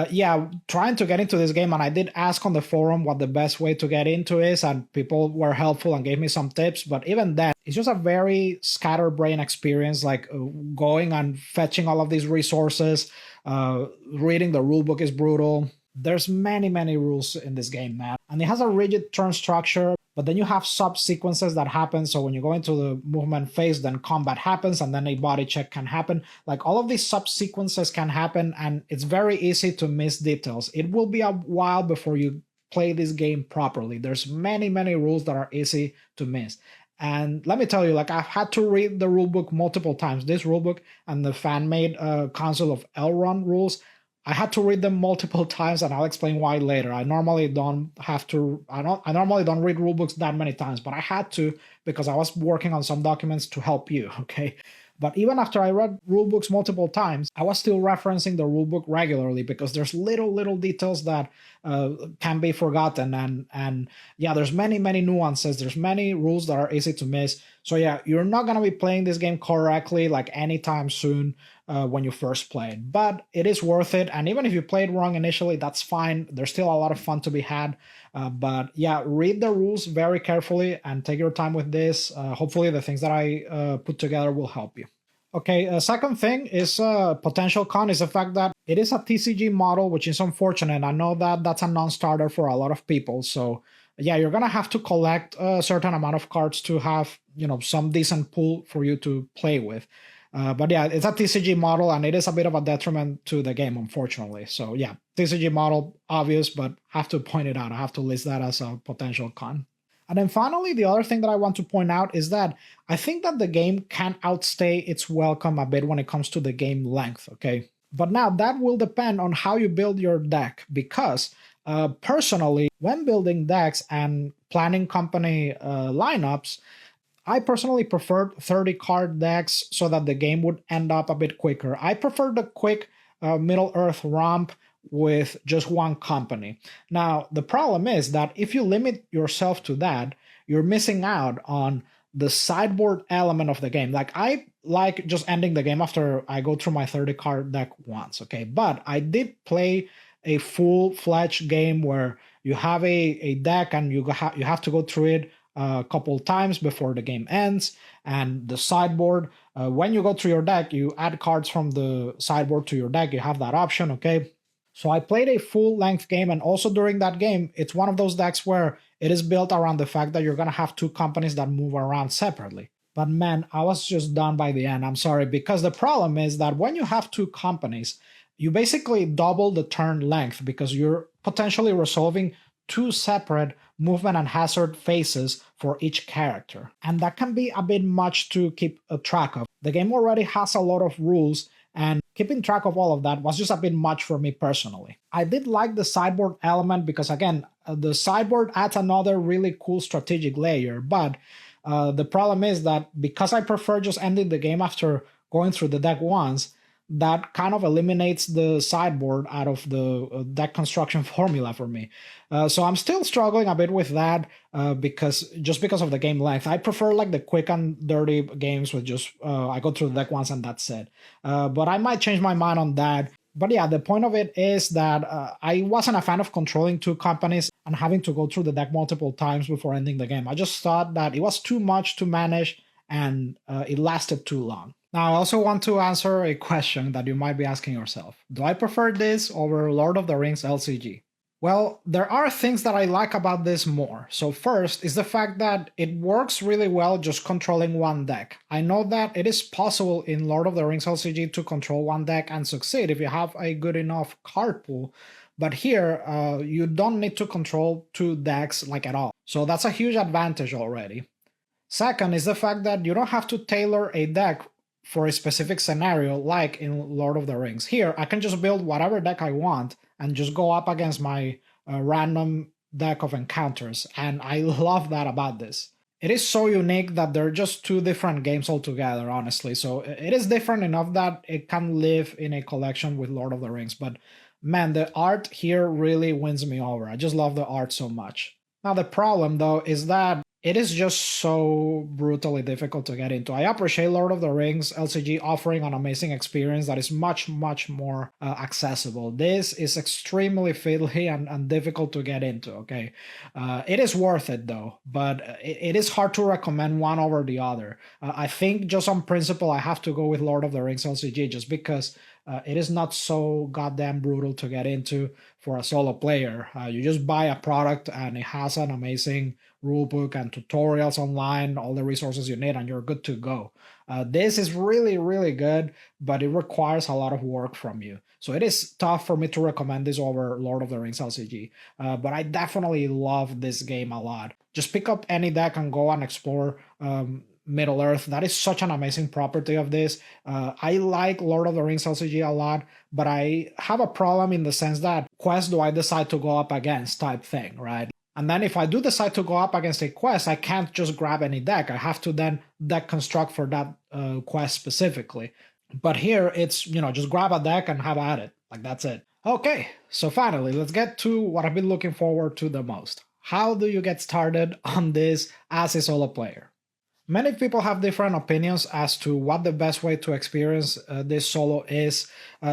yeah, trying to get into this game, and I did ask on the forum what the best way to get into is, and people were helpful and gave me some tips. But even then, it's just a very scatterbrain experience, like going and fetching all of these resources. Reading the rulebook is brutal. There's many rules in this game, man. And it has a rigid turn structure, but then you have sub-sequences that happen. So when you go into the movement phase, then combat happens, and then a body check can happen. Like all of these sub-sequences can happen, and it's very easy to miss details. It will be a while before you play this game properly. There's many rules that are easy to miss. And let me tell you, like, I've had to read the rulebook multiple times. This rulebook and the fan-made Council of Elrond rules, I had to read them multiple times, and I'll explain why later. I normally don't have to. I normally don't read rulebooks that many times, but I had to because I was working on some documents to help you. Okay. But even after I read rulebooks multiple times, I was still referencing the rulebook regularly because there's little details that can be forgotten. And yeah, there's many nuances. There's many rules that are easy to miss. So yeah, you're not going to be playing this game correctly like anytime soon when you first play it. But it is worth it. And even if you played wrong initially, that's fine. There's still a lot of fun to be had. But yeah, read the rules very carefully and take your time with this. Hopefully the things that I put together will help you. Okay, second thing is potential con is the fact that it is a TCG model, which is unfortunate. I know that that's a non-starter for a lot of people. So yeah, you're going to have to collect a certain amount of cards to have, some decent pool for you to play with. But yeah, it's a TCG model, and it is a bit of a detriment to the game, unfortunately. So yeah, TCG model, obvious, but have to point it out. I have to list that as a potential con. And then finally, the other thing that I want to point out is that I think that the game can outstay its welcome a bit when it comes to the game length, okay? But now that will depend on how you build your deck, because personally, when building decks and planning company lineups, I personally preferred 30-card decks so that the game would end up a bit quicker. I prefer the quick Middle-earth romp with just one company. Now, the problem is that if you limit yourself to that, you're missing out on the sideboard element of the game. Like, I like just ending the game after I go through my 30-card deck once, okay? But I did play a full-fledged game where you have a deck and you have to go through it a couple times before the game ends. And the sideboard, when you go through your deck, you add cards from the sideboard to your deck. You have that option, okay? So I played a full-length game, and also during that game, it's one of those decks where it is built around the fact that you're going to have two companies that move around separately. But man, I was just done by the end. I'm sorry, because the problem is that when you have two companies, you basically double the turn length because you're potentially resolving two separate movement and hazard phases for each character. And that can be a bit much to keep track of. The game already has a lot of rules, and keeping track of all of that was just a bit much for me personally. I did like the sideboard element because, again, the sideboard adds another really cool strategic layer, but the problem is that because I prefer just ending the game after going through the deck once, that kind of eliminates the sideboard out of the deck construction formula for me. So I'm still struggling a bit with that because of the game length. I prefer like the quick and dirty games with just I go through the deck once and that's it. But I might change my mind on that. But yeah, the point of it is that I wasn't a fan of controlling two companies and having to go through the deck multiple times before ending the game. I just thought that it was too much to manage and it lasted too long. Now, I also want to answer a question that you might be asking yourself. Do I prefer this over Lord of the Rings LCG? Well, there are things that I like about this more. So first is the fact that it works really well just controlling one deck. I know that it is possible in Lord of the Rings LCG to control one deck and succeed if you have a good enough card pool. But here, you don't need to control two decks like at all. So that's a huge advantage already. Second is the fact that you don't have to tailor a deck for a specific scenario like in Lord of the Rings. Here, I can just build whatever deck I want and just go up against my random deck of encounters, and I love that about this. it is so unique that they're just two different games altogether, honestly. So it is different enough that it can live in a collection with Lord of the Rings. But man, the art here really wins me over. I just love the art so much. Now, the problem, though, is that it is just so brutally difficult to get into. I appreciate Lord of the Rings LCG offering an amazing experience that is much, much more accessible. This is extremely fiddly and difficult to get into, okay? It is worth it, though, but it is hard to recommend one over the other. I think just on principle, I have to go with Lord of the Rings LCG just because it is not so goddamn brutal to get into for a solo player. You just buy a product and it has an amazing rulebook and tutorials online, all the resources you need, and you're good to go. This is really, really good, but it requires a lot of work from you. So it is tough for me to recommend this over Lord of the Rings LCG, but I definitely love this game a lot. Just pick up any deck and go and explore Middle Earth. That is such an amazing property of this. I like Lord of the Rings LCG a lot, but I have a problem in the sense that quest do I decide to go up against type thing, right? And then if I do decide to go up against a quest, I can't just grab any deck. I have to then deck construct for that quest specifically. But here it's, just grab a deck and have at it. Like, that's it. Okay, so finally, let's get to what I've been looking forward to the most. How do you get started on this as a solo player? Many people have different opinions as to what the best way to experience this solo is.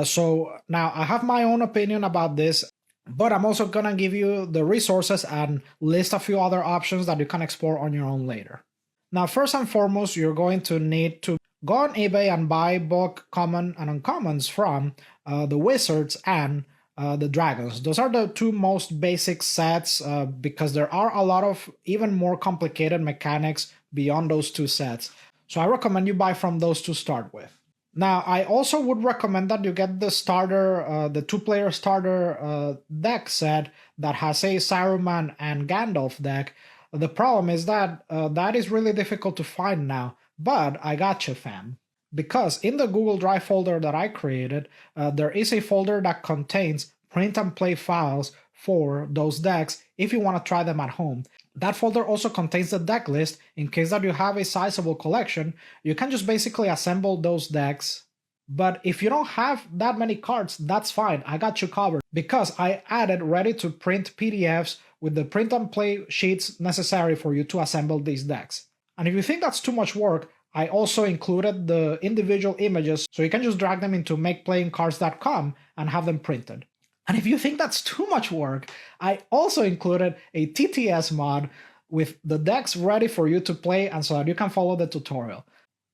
So now I have my own opinion about this, but I'm also going to give you the resources and list a few other options that you can explore on your own later. Now, first and foremost, you're going to need to go on eBay and buy bulk common and uncommons from the Wizards and the Dragons. Those are the two most basic sets because there are a lot of even more complicated mechanics beyond those two sets. So I recommend you buy from those to start with. Now, I also would recommend that you get the starter, the two-player starter deck set that has a Saruman and Gandalf deck. The problem is that that is really difficult to find now, but I gotcha, fam. Because in the Google Drive folder that I created, there is a folder that contains print and play files for those decks if you want to try them at home. That folder also contains the deck list in case that you have a sizable collection. You can just basically assemble those decks. But if you don't have that many cards, that's fine. I got you covered because I added ready to print PDFs with the print and play sheets necessary for you to assemble these decks. And if you think that's too much work, I also included the individual images so you can just drag them into makeplayingcards.com and have them printed. And if you think that's too much work, I also included a TTS mod with the decks ready for you to play and so that you can follow the tutorial.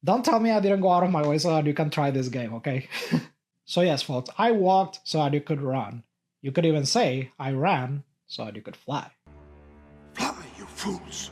Don't tell me I didn't go out of my way so that you can try this game, okay? So yes, folks, I walked so that you could run. You could even say I ran so that you could fly. Fly, you fools!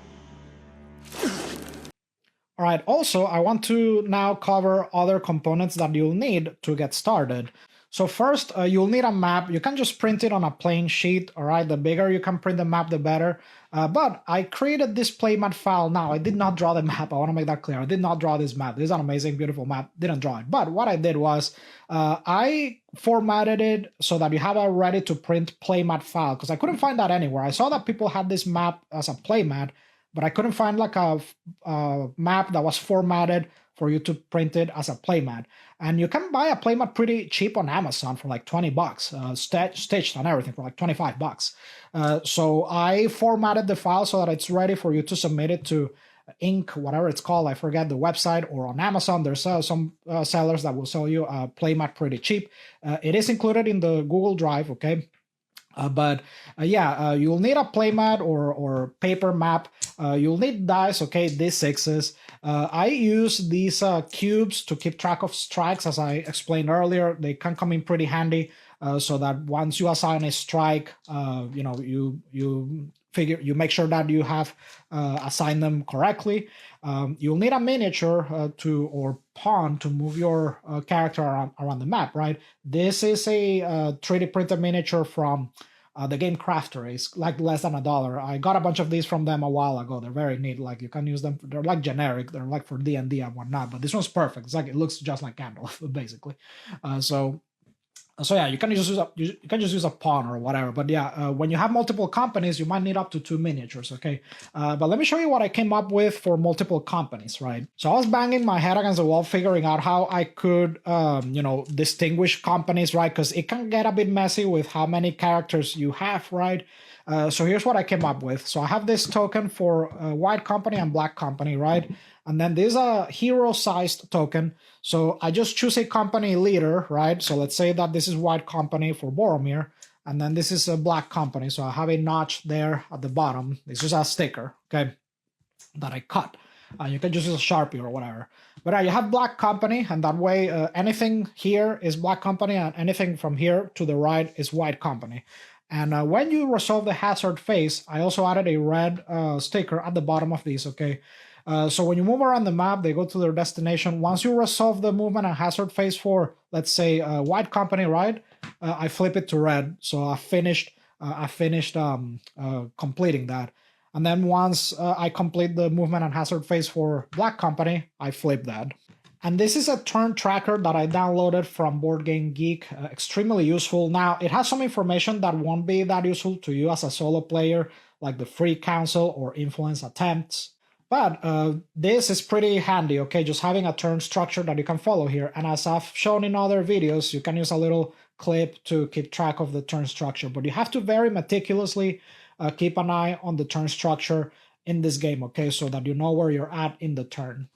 All right, also, I want to now cover other components that you'll need to get started. So first, you'll need a map. You can just print it on a plain sheet, all right? The bigger you can print the map, the better. But I created this playmat file now. I did not draw the map. I want to make that clear. I did not draw this map. This is an amazing, beautiful map. Didn't draw it. But what I did was I formatted it so that you have a ready-to-print playmat file because I couldn't find that anywhere. I saw that people had this map as a playmat, but I couldn't find like a map that was formatted for you to print it as a playmat. And you can buy a playmat pretty cheap on Amazon for like $20, stitched and everything for like $25. So I formatted the file so that it's ready for you to submit it to Ink, whatever it's called, I forget the website, or on Amazon. There's some sellers that will sell you a playmat pretty cheap. It is included in the Google Drive, okay? You'll need a playmat or paper map. You'll need dice, okay, D6s. I use these cubes to keep track of strikes, as I explained earlier. They can come in pretty handy so that once you assign a strike, you make sure that you have assigned them correctly. You'll need a miniature or pawn to move your character around the map, right? This is a 3D printed miniature from the Game Crafter. It's like less than $1. I got a bunch of these from them a while ago. They're very neat. Like, you can use them. They're like generic. They're like for D&D and whatnot. But this one's perfect. It looks just like Gandalf, basically. So So yeah, you can just use a pawn or whatever. But yeah, when you have multiple companies, you might need up to 2 miniatures. Okay, but let me show you what I came up with for multiple companies. Right. So I was banging my head against the wall, figuring out how I could, distinguish companies. Right, because it can get a bit messy with how many characters you have. Right. So here's what I came up with. So I have this token for white company and black company. Right. And then there's a hero-sized token. So I just choose a company leader, right? So let's say that this is white company for Boromir, and then this is a black company. So I have a notch there at the bottom. This is a sticker, okay, that I cut. You can just use a Sharpie or whatever. But you have black company, and that way anything here is black company, and anything from here to the right is white company. And when you resolve the hazard phase, I also added a red sticker at the bottom of these, okay? So when you move around the map, they go to their destination. Once you resolve the movement and hazard phase for, let's say, white company, right? I flip it to red. So I finished completing that. And then once I complete the movement and hazard phase for black company, I flip that. And this is a turn tracker that I downloaded from Board Game Geek. Extremely useful. Now, it has some information that won't be that useful to you as a solo player, like the free council or influence attempts. But this is pretty handy, okay? Just having a turn structure that you can follow here. And as I've shown in other videos, you can use a little clip to keep track of the turn structure. But you have to very meticulously keep an eye on the turn structure in this game, okay? So that you know where you're at in the turn.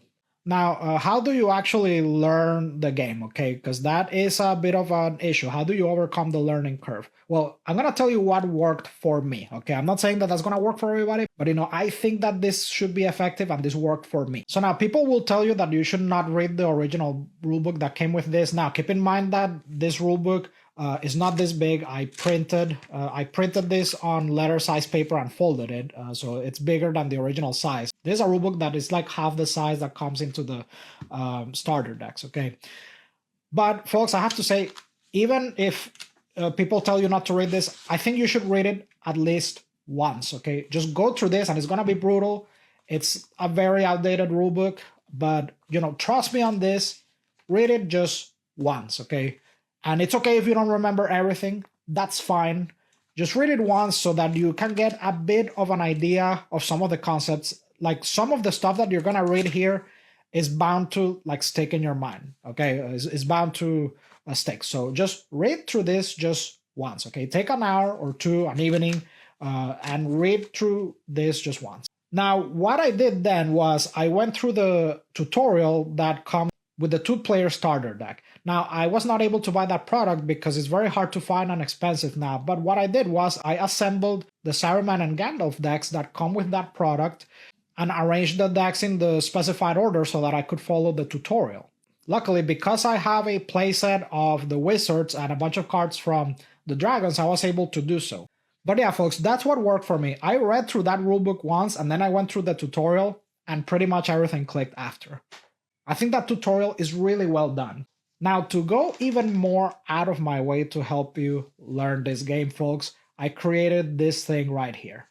Now, how do you actually learn the game, okay? Because that is a bit of an issue. How do you overcome the learning curve? Well, I'm going to tell you what worked for me, okay? I'm not saying that that's going to work for everybody, but, I think that this should be effective and this worked for me. So now people will tell you that you should not read the original rulebook that came with this. Now, keep in mind that this rulebook is not this big. I printed this on letter size paper and folded it, so it's bigger than the original size. There's a rulebook that is like half the size that comes into the starter decks, okay? But folks, I have to say, even if people tell you not to read this, I think you should read it at least once, okay? Just go through this, and it's gonna be brutal. It's a very outdated rulebook, but trust me on this. Read it just once, okay? And it's okay if you don't remember everything. That's fine. Just read it once so that you can get a bit of an idea of some of the concepts. Like some of the stuff that you're going to read here is bound to stick in your mind. Okay, it's bound to stick. So just read through this just once. Okay, take an hour or two, an evening, and read through this just once. Now, what I did then was I went through the tutorial that comes with the 2-player starter deck. Now, I was not able to buy that product because it's very hard to find and expensive now, but what I did was I assembled the Saruman and Gandalf decks that come with that product and arranged the decks in the specified order so that I could follow the tutorial. Luckily, because I have a playset of the Wizards and a bunch of cards from the Dragons, I was able to do so. But yeah, folks, that's what worked for me. I read through that rulebook once, and then I went through the tutorial, and pretty much everything clicked after. I think that tutorial is really well done. Now, to go even more out of my way to help you learn this game, folks, I created this thing right here.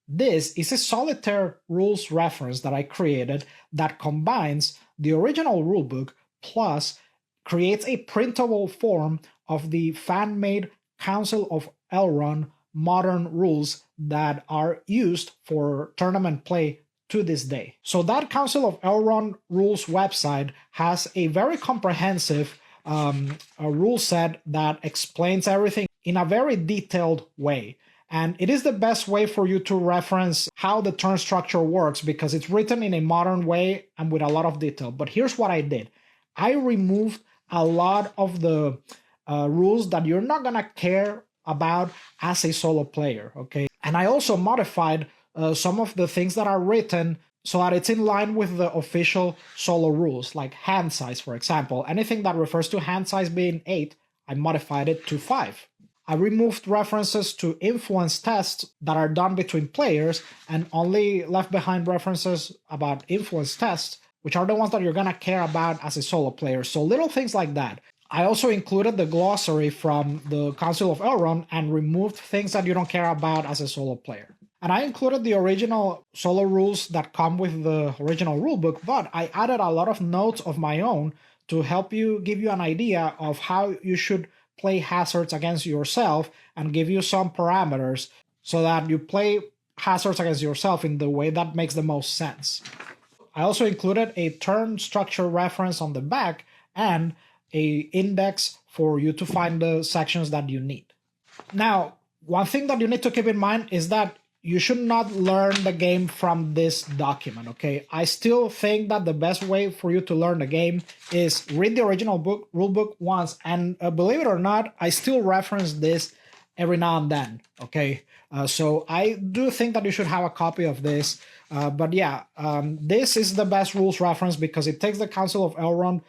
This is a solitaire rules reference that I created that combines the original rulebook plus creates a printable form of the fan-made Council of Elrond modern rules that are used for tournament play to this day. So that Council of Elrond rules website has a very comprehensive rule set that explains everything in a very detailed way. And it is the best way for you to reference how the turn structure works because it's written in a modern way and with a lot of detail. But here's what I did. I removed a lot of the rules that you're not going to care about as a solo player, okay? And I also modified some of the things that are written so that it's in line with the official solo rules, like hand size, for example. Anything that refers to hand size being 8, I modified it to 5. I removed references to influence tests that are done between players and only left behind references about influence tests, which are the ones that you're going to care about as a solo player. So little things like that. I also included the glossary from the Council of Elrond and removed things that you don't care about as a solo player. And I included the original solo rules that come with the original rulebook, but I added a lot of notes of my own to help you, give you an idea of how you should play hazards against yourself and give you some parameters so that you play hazards against yourself in the way that makes the most sense. I also included a turn structure reference on the back and a index for you to find the sections that you need. Now, one thing that you need to keep in mind is that you should not learn the game from this document, okay? I still think that the best way for you to learn the game is read the original rulebook once, and believe it or not, I still reference this every now and then, okay? So I do think that you should have a copy of this, but yeah, this is the best rules reference because it takes the Council of Elrond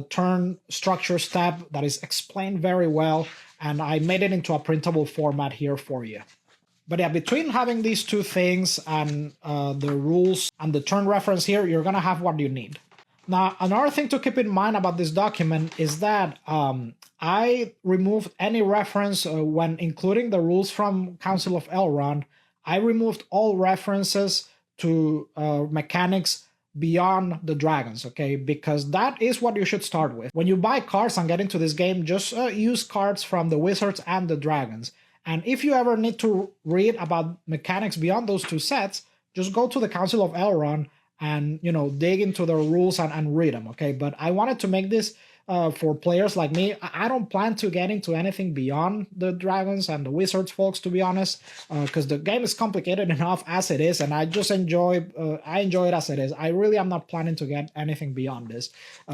turn structure step that is explained very well, and I made it into a printable format here for you. But yeah, between having these two things and the rules and the turn reference here, you're going to have what you need. Now, another thing to keep in mind about this document is that I removed any reference when including the rules from Council of Elrond. I removed all references to mechanics beyond the dragons, okay? Because that is what you should start with. When you buy cards and get into this game, just use cards from the wizards and the dragons. And if you ever need to read about mechanics beyond those two sets, just go to the Council of Elrond and, dig into the rules and read them, okay? But I wanted to make this for players like me. I don't plan to get into anything beyond the dragons and the wizards, folks, to be honest, because the game is complicated enough as it is, and I just enjoy it as it is. I really am not planning to get anything beyond this.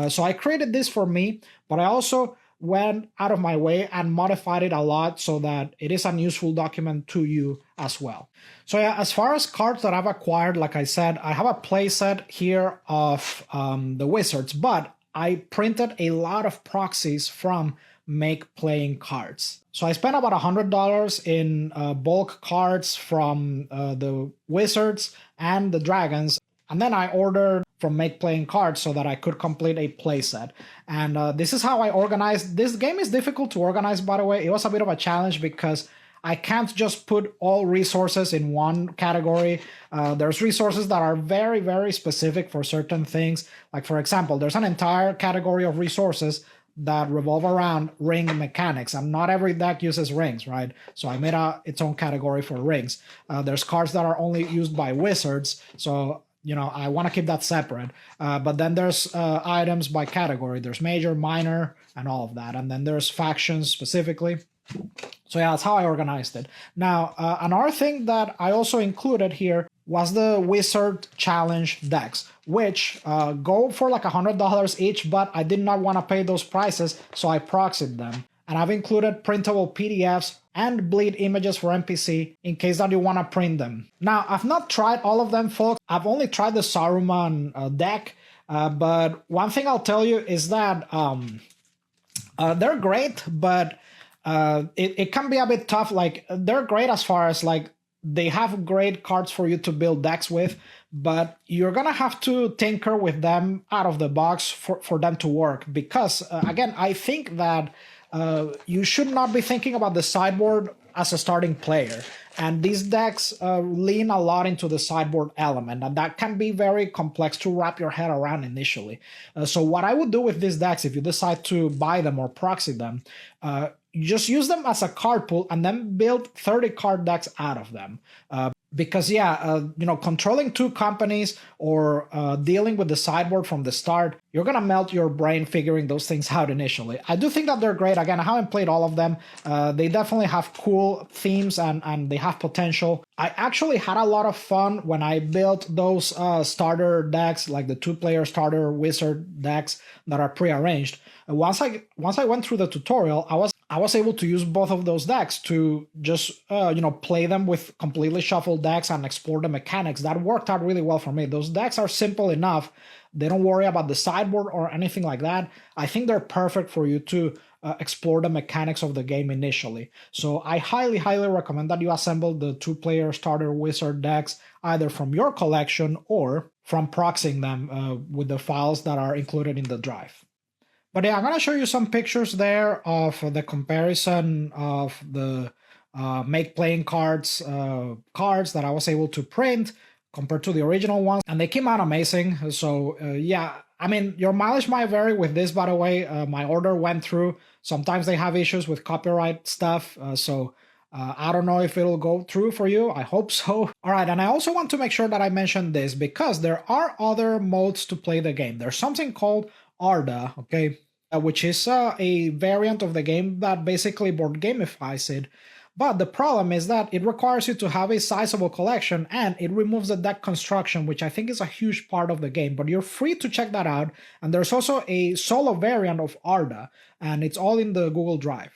So I created this for me, but I also went out of my way and modified it a lot so that it is a useful document to you as well. So yeah, as far as cards that I've acquired, like I said, I have a playset here of the wizards, but I printed a lot of proxies from Make Playing cards. So I spent about $100 in bulk cards from the wizards and the dragons, and then I ordered from Make Playing cards so that I could complete a playset. And this is how I organized. This game is difficult to organize, by the way. It was a bit of a challenge because I can't just put all resources in one category. There's resources that are very, very specific for certain things. Like, for example, there's an entire category of resources that revolve around ring mechanics, and not every deck uses rings, right? So I made its own category for rings. There's cards that are only used by wizards, so I want to keep that separate. But then there's items by category. There's major, minor, and all of that. And then there's factions specifically. So yeah, that's how I organized it. Now, another thing that I also included here was the Wizard Challenge decks, which go for like $100 each, but I did not want to pay those prices, so I proxied them. And I've included printable PDFs and bleed images for NPC in case that you want to print them. Now, I've not tried all of them, folks. I've only tried the Saruman deck, but one thing I'll tell you is that they're great, but it can be a bit tough. Like, they're great as far as like they have great cards for you to build decks with, but you're gonna have to tinker with them out of the box for them to work. Because again, I think that you should not be thinking about the sideboard as a starting player. And these decks lean a lot into the sideboard element, and that can be very complex to wrap your head around initially. So what I would do with these decks, if you decide to buy them or proxy them, just use them as a card pool and then build 30 card decks out of them. Because controlling two companies or dealing with the sideboard from the start, you're gonna melt your brain figuring those things out initially. I do think that they're great. Again, I haven't played all of them. They definitely have cool themes and they have potential. I actually had a lot of fun when I built those starter decks, like the 2-player starter wizard decks that are pre-arranged. Once I went through the tutorial, I was able to use both of those decks to just play them with completely shuffled decks and explore the mechanics. That worked out really well for me. Those decks are simple enough. They don't worry about the sideboard or anything like that. I think they're perfect for you to explore the mechanics of the game initially. So I highly, highly recommend that you assemble the 2-player starter wizard decks either from your collection or from proxying them with the files that are included in the drive. But yeah, I'm going to show you some pictures there of the comparison of the Make Playing cards that I was able to print compared to the original ones. And they came out amazing. So yeah, I mean, your mileage might vary with this, by the way. My order went through. Sometimes they have issues with copyright stuff. I don't know if it'll go through for you. I hope so. All right, and I also want to make sure that I mention this because there are other modes to play the game. There's something called ARDA, okay, which is a variant of the game that basically board gamifies it. But the problem is that it requires you to have a sizable collection and it removes the deck construction, which I think is a huge part of the game. But you're free to check that out. And there's also a solo variant of ARDA, and it's all in the Google Drive.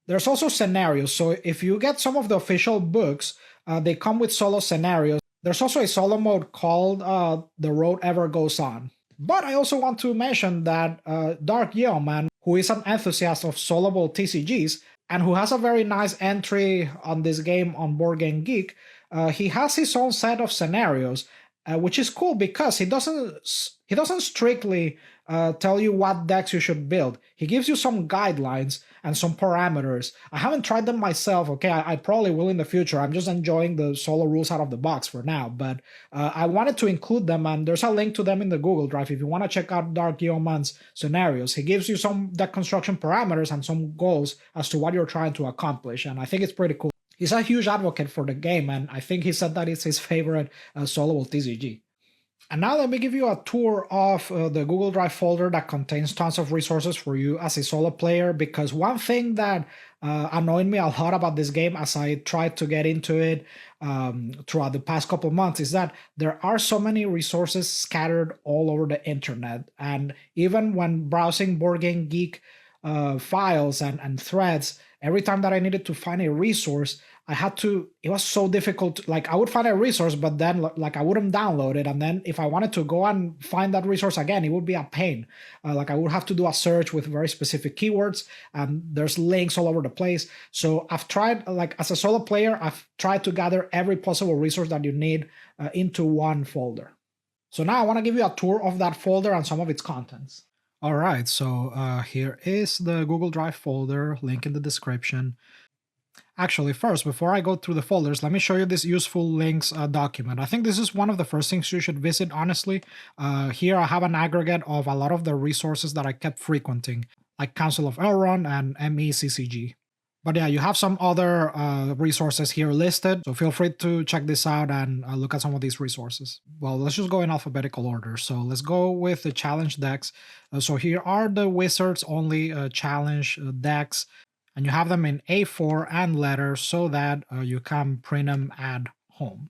There's also scenarios. So if you get some of the official books, they come with solo scenarios. There's also a solo mode called The Road Ever Goes On. But I also want to mention that Dark Yeoman, who is an enthusiast of soloable TCGs, and who has a very nice entry on this game on Board Game Geek, he has his own set of scenarios, which is cool because he doesn't strictly tell you what decks you should build. He gives you some guidelines and some parameters. I haven't tried them myself, okay? I probably will in the future. I'm just enjoying the solo rules out of the box for now, but I wanted to include them, and there's a link to them in the Google Drive if you want to check out Dark Yeoman's scenarios. He gives you some deck construction parameters and some goals as to what you're trying to accomplish, and I think it's pretty cool. He's a huge advocate for the game, and I think he said that it's his favorite soloable TCG. And now let me give you a tour of the Google Drive folder that contains tons of resources for you as a solo player, because one thing that annoyed me a lot about this game as I tried to get into it throughout the past couple months is that there are so many resources scattered all over the internet. And even when browsing Board Game Geek files and threads, every time that I needed to find a resource, it was so difficult. Like, I would find a resource, but then like I wouldn't download it. And then if I wanted to go and find that resource again, it would be a pain. Like, I would have to do a search with very specific keywords, and there's links all over the place. So I've tried, like, as a solo player, I've tried to gather every possible resource that you need into one folder. So now I want to give you a tour of that folder and some of its contents. All right, so here is the Google Drive folder, link in the description. Actually, first, before I go through the folders, let me show you this useful links document. I think this is one of the first things you should visit, honestly. Here I have an aggregate of a lot of the resources that I kept frequenting, like Council of Elrond and ME-CCG. But yeah, you have some other resources here listed, so feel free to check this out and look at some of these resources. Well, let's just go in alphabetical order. So let's go with the challenge decks. So here are the Wizards only challenge decks, and you have them in A4 and letters so that you can print them at home.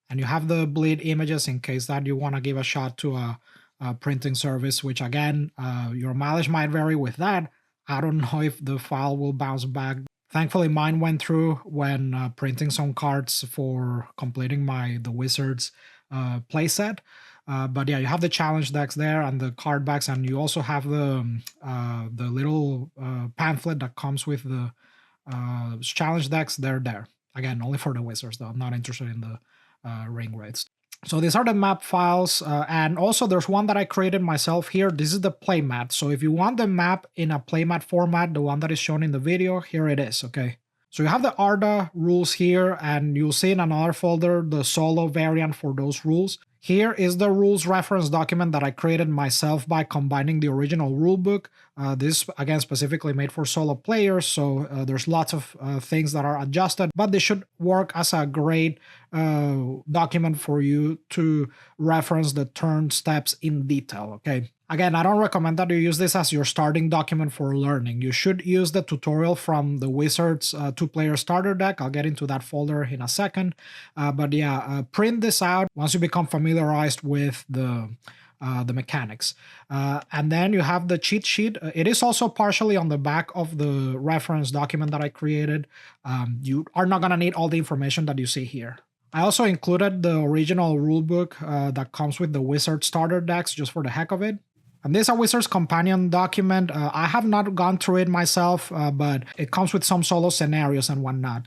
And you have the bleed images in case that you want to give a shot to a printing service, which again, your mileage might vary with that. I don't know if the file will bounce back. Thankfully, mine went through when printing some cards for completing the Wizards playset. But yeah, you have the challenge decks there and the card backs, and you also have the little pamphlet that comes with the challenge decks. They're there. Again, only for the Wizards, though. I'm not interested in the ring rates. So these are the map files, and also there's one that I created myself here. This is the playmat. So if you want the map in a playmat format, the one that is shown in the video, here it is, okay? So you have the ARDA rules here, and you'll see in another folder the solo variant for those rules. Here is the rules reference document that I created myself by combining the original rulebook. This, again, specifically made for solo players, so there's lots of things that are adjusted, but they should work as a great document for you to reference the turn steps in detail, okay? Again, I don't recommend that you use this as your starting document for learning. You should use the tutorial from the Wizards two-player starter deck. I'll get into that folder in a second. But yeah, print this out once you become familiarized with the mechanics. And then you have the cheat sheet. It is also partially on the back of the reference document that I created. You are not going to need all the information that you see here. I also included the original rulebook that comes with the Wizard starter decks just for the heck of it. And this is a Wizard's Companion document. I have not gone through it myself, but it comes with some solo scenarios and whatnot.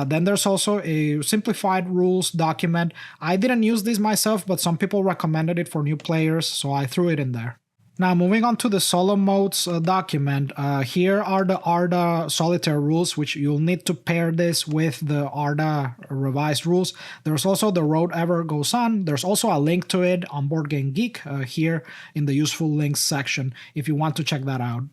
Then there's also a simplified rules document. I didn't use this myself, but some people recommended it for new players, so I threw it in there. Now, moving on to the solo modes document, here are the Arda solitaire rules, which you'll need to pair this with the Arda revised rules. There's also the Road Ever Goes On. There's also a link to it on Board Game Geek here in the useful links section if you want to check that out.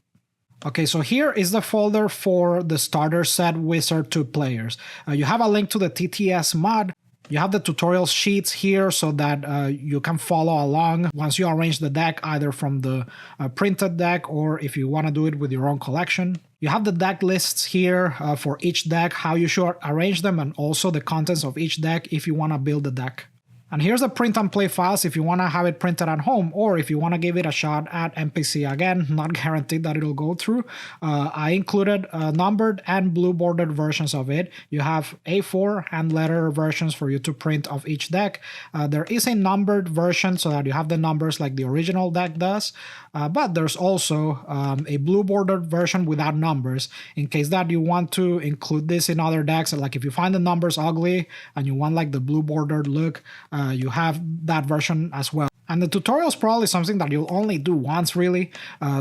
Okay, so here is the folder for the starter set Wizard 2 players. You have a link to the TTS mod. You have the tutorial sheets here so that you can follow along once you arrange the deck, either from the printed deck or if you want to do it with your own collection. You have the deck lists here for each deck, how you should arrange them, and also the contents of each deck if you want to build the deck. And here's the print and play files if you want to have it printed at home or if you want to give it a shot at MPC. Again, not guaranteed that it'll go through. I included numbered and blue bordered versions of it. You have A4 and letter versions for you to print of each deck. There is a numbered version so that you have the numbers like the original deck does, but there's also a blue bordered version without numbers in case that you want to include this in other decks. Like if you find the numbers ugly and you want like the blue bordered look, you have that version as well. And the tutorial is probably something that you'll only do once, really.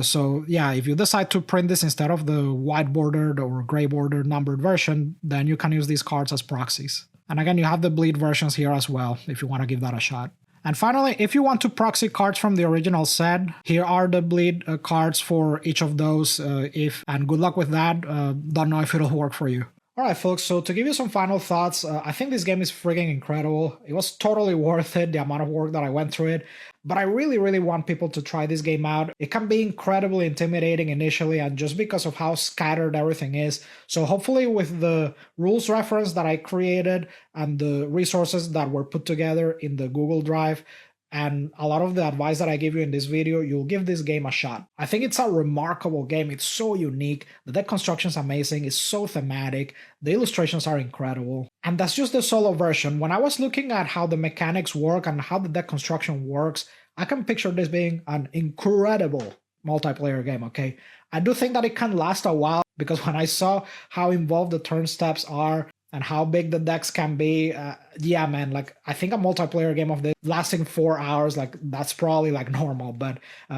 So yeah, if you decide to print this instead of the white bordered or gray bordered numbered version, then you can use these cards as proxies. And again, you have the bleed versions here as well, if you want to give that a shot. And finally, if you want to proxy cards from the original set, here are the bleed cards for each of those. And good luck with that. Don't know if it'll work for you. Alright folks, so to give you some final thoughts, I think this game is freaking incredible. It was totally worth it, the amount of work that I went through it, but I really want people to try this game out. It can be incredibly intimidating initially, and just because of how scattered everything is. So hopefully with the rules reference that I created and the resources that were put together in the Google Drive, and a lot of the advice that I give you in this video, you'll give this game a shot. I think it's a remarkable game. It's so unique. The deck construction is amazing. It's so thematic. The illustrations are incredible. And that's just the solo version. When I was looking at how the mechanics work and how the deck construction works, I can picture this being an incredible multiplayer game, okay? I do think that it can last a while because when I saw how involved the turn steps are, and how big the decks can be, yeah, man, like, I think a multiplayer game of this lasting 4 hours, like, that's probably, like, normal, but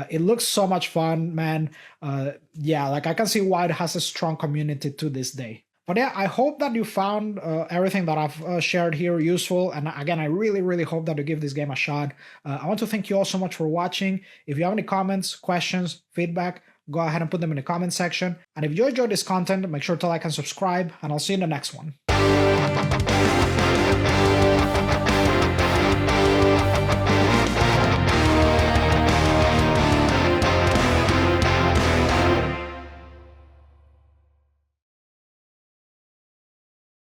it looks so much fun, man. Yeah, like, I can see why it has a strong community to this day. But yeah, I hope that you found everything that I've shared here useful, and again, I really hope that you give this game a shot. I want to thank you all so much for watching. If you have any comments, questions, feedback, go ahead and put them in the comment section. And if you enjoyed this content, make sure to like and subscribe, and I'll see you in the next one.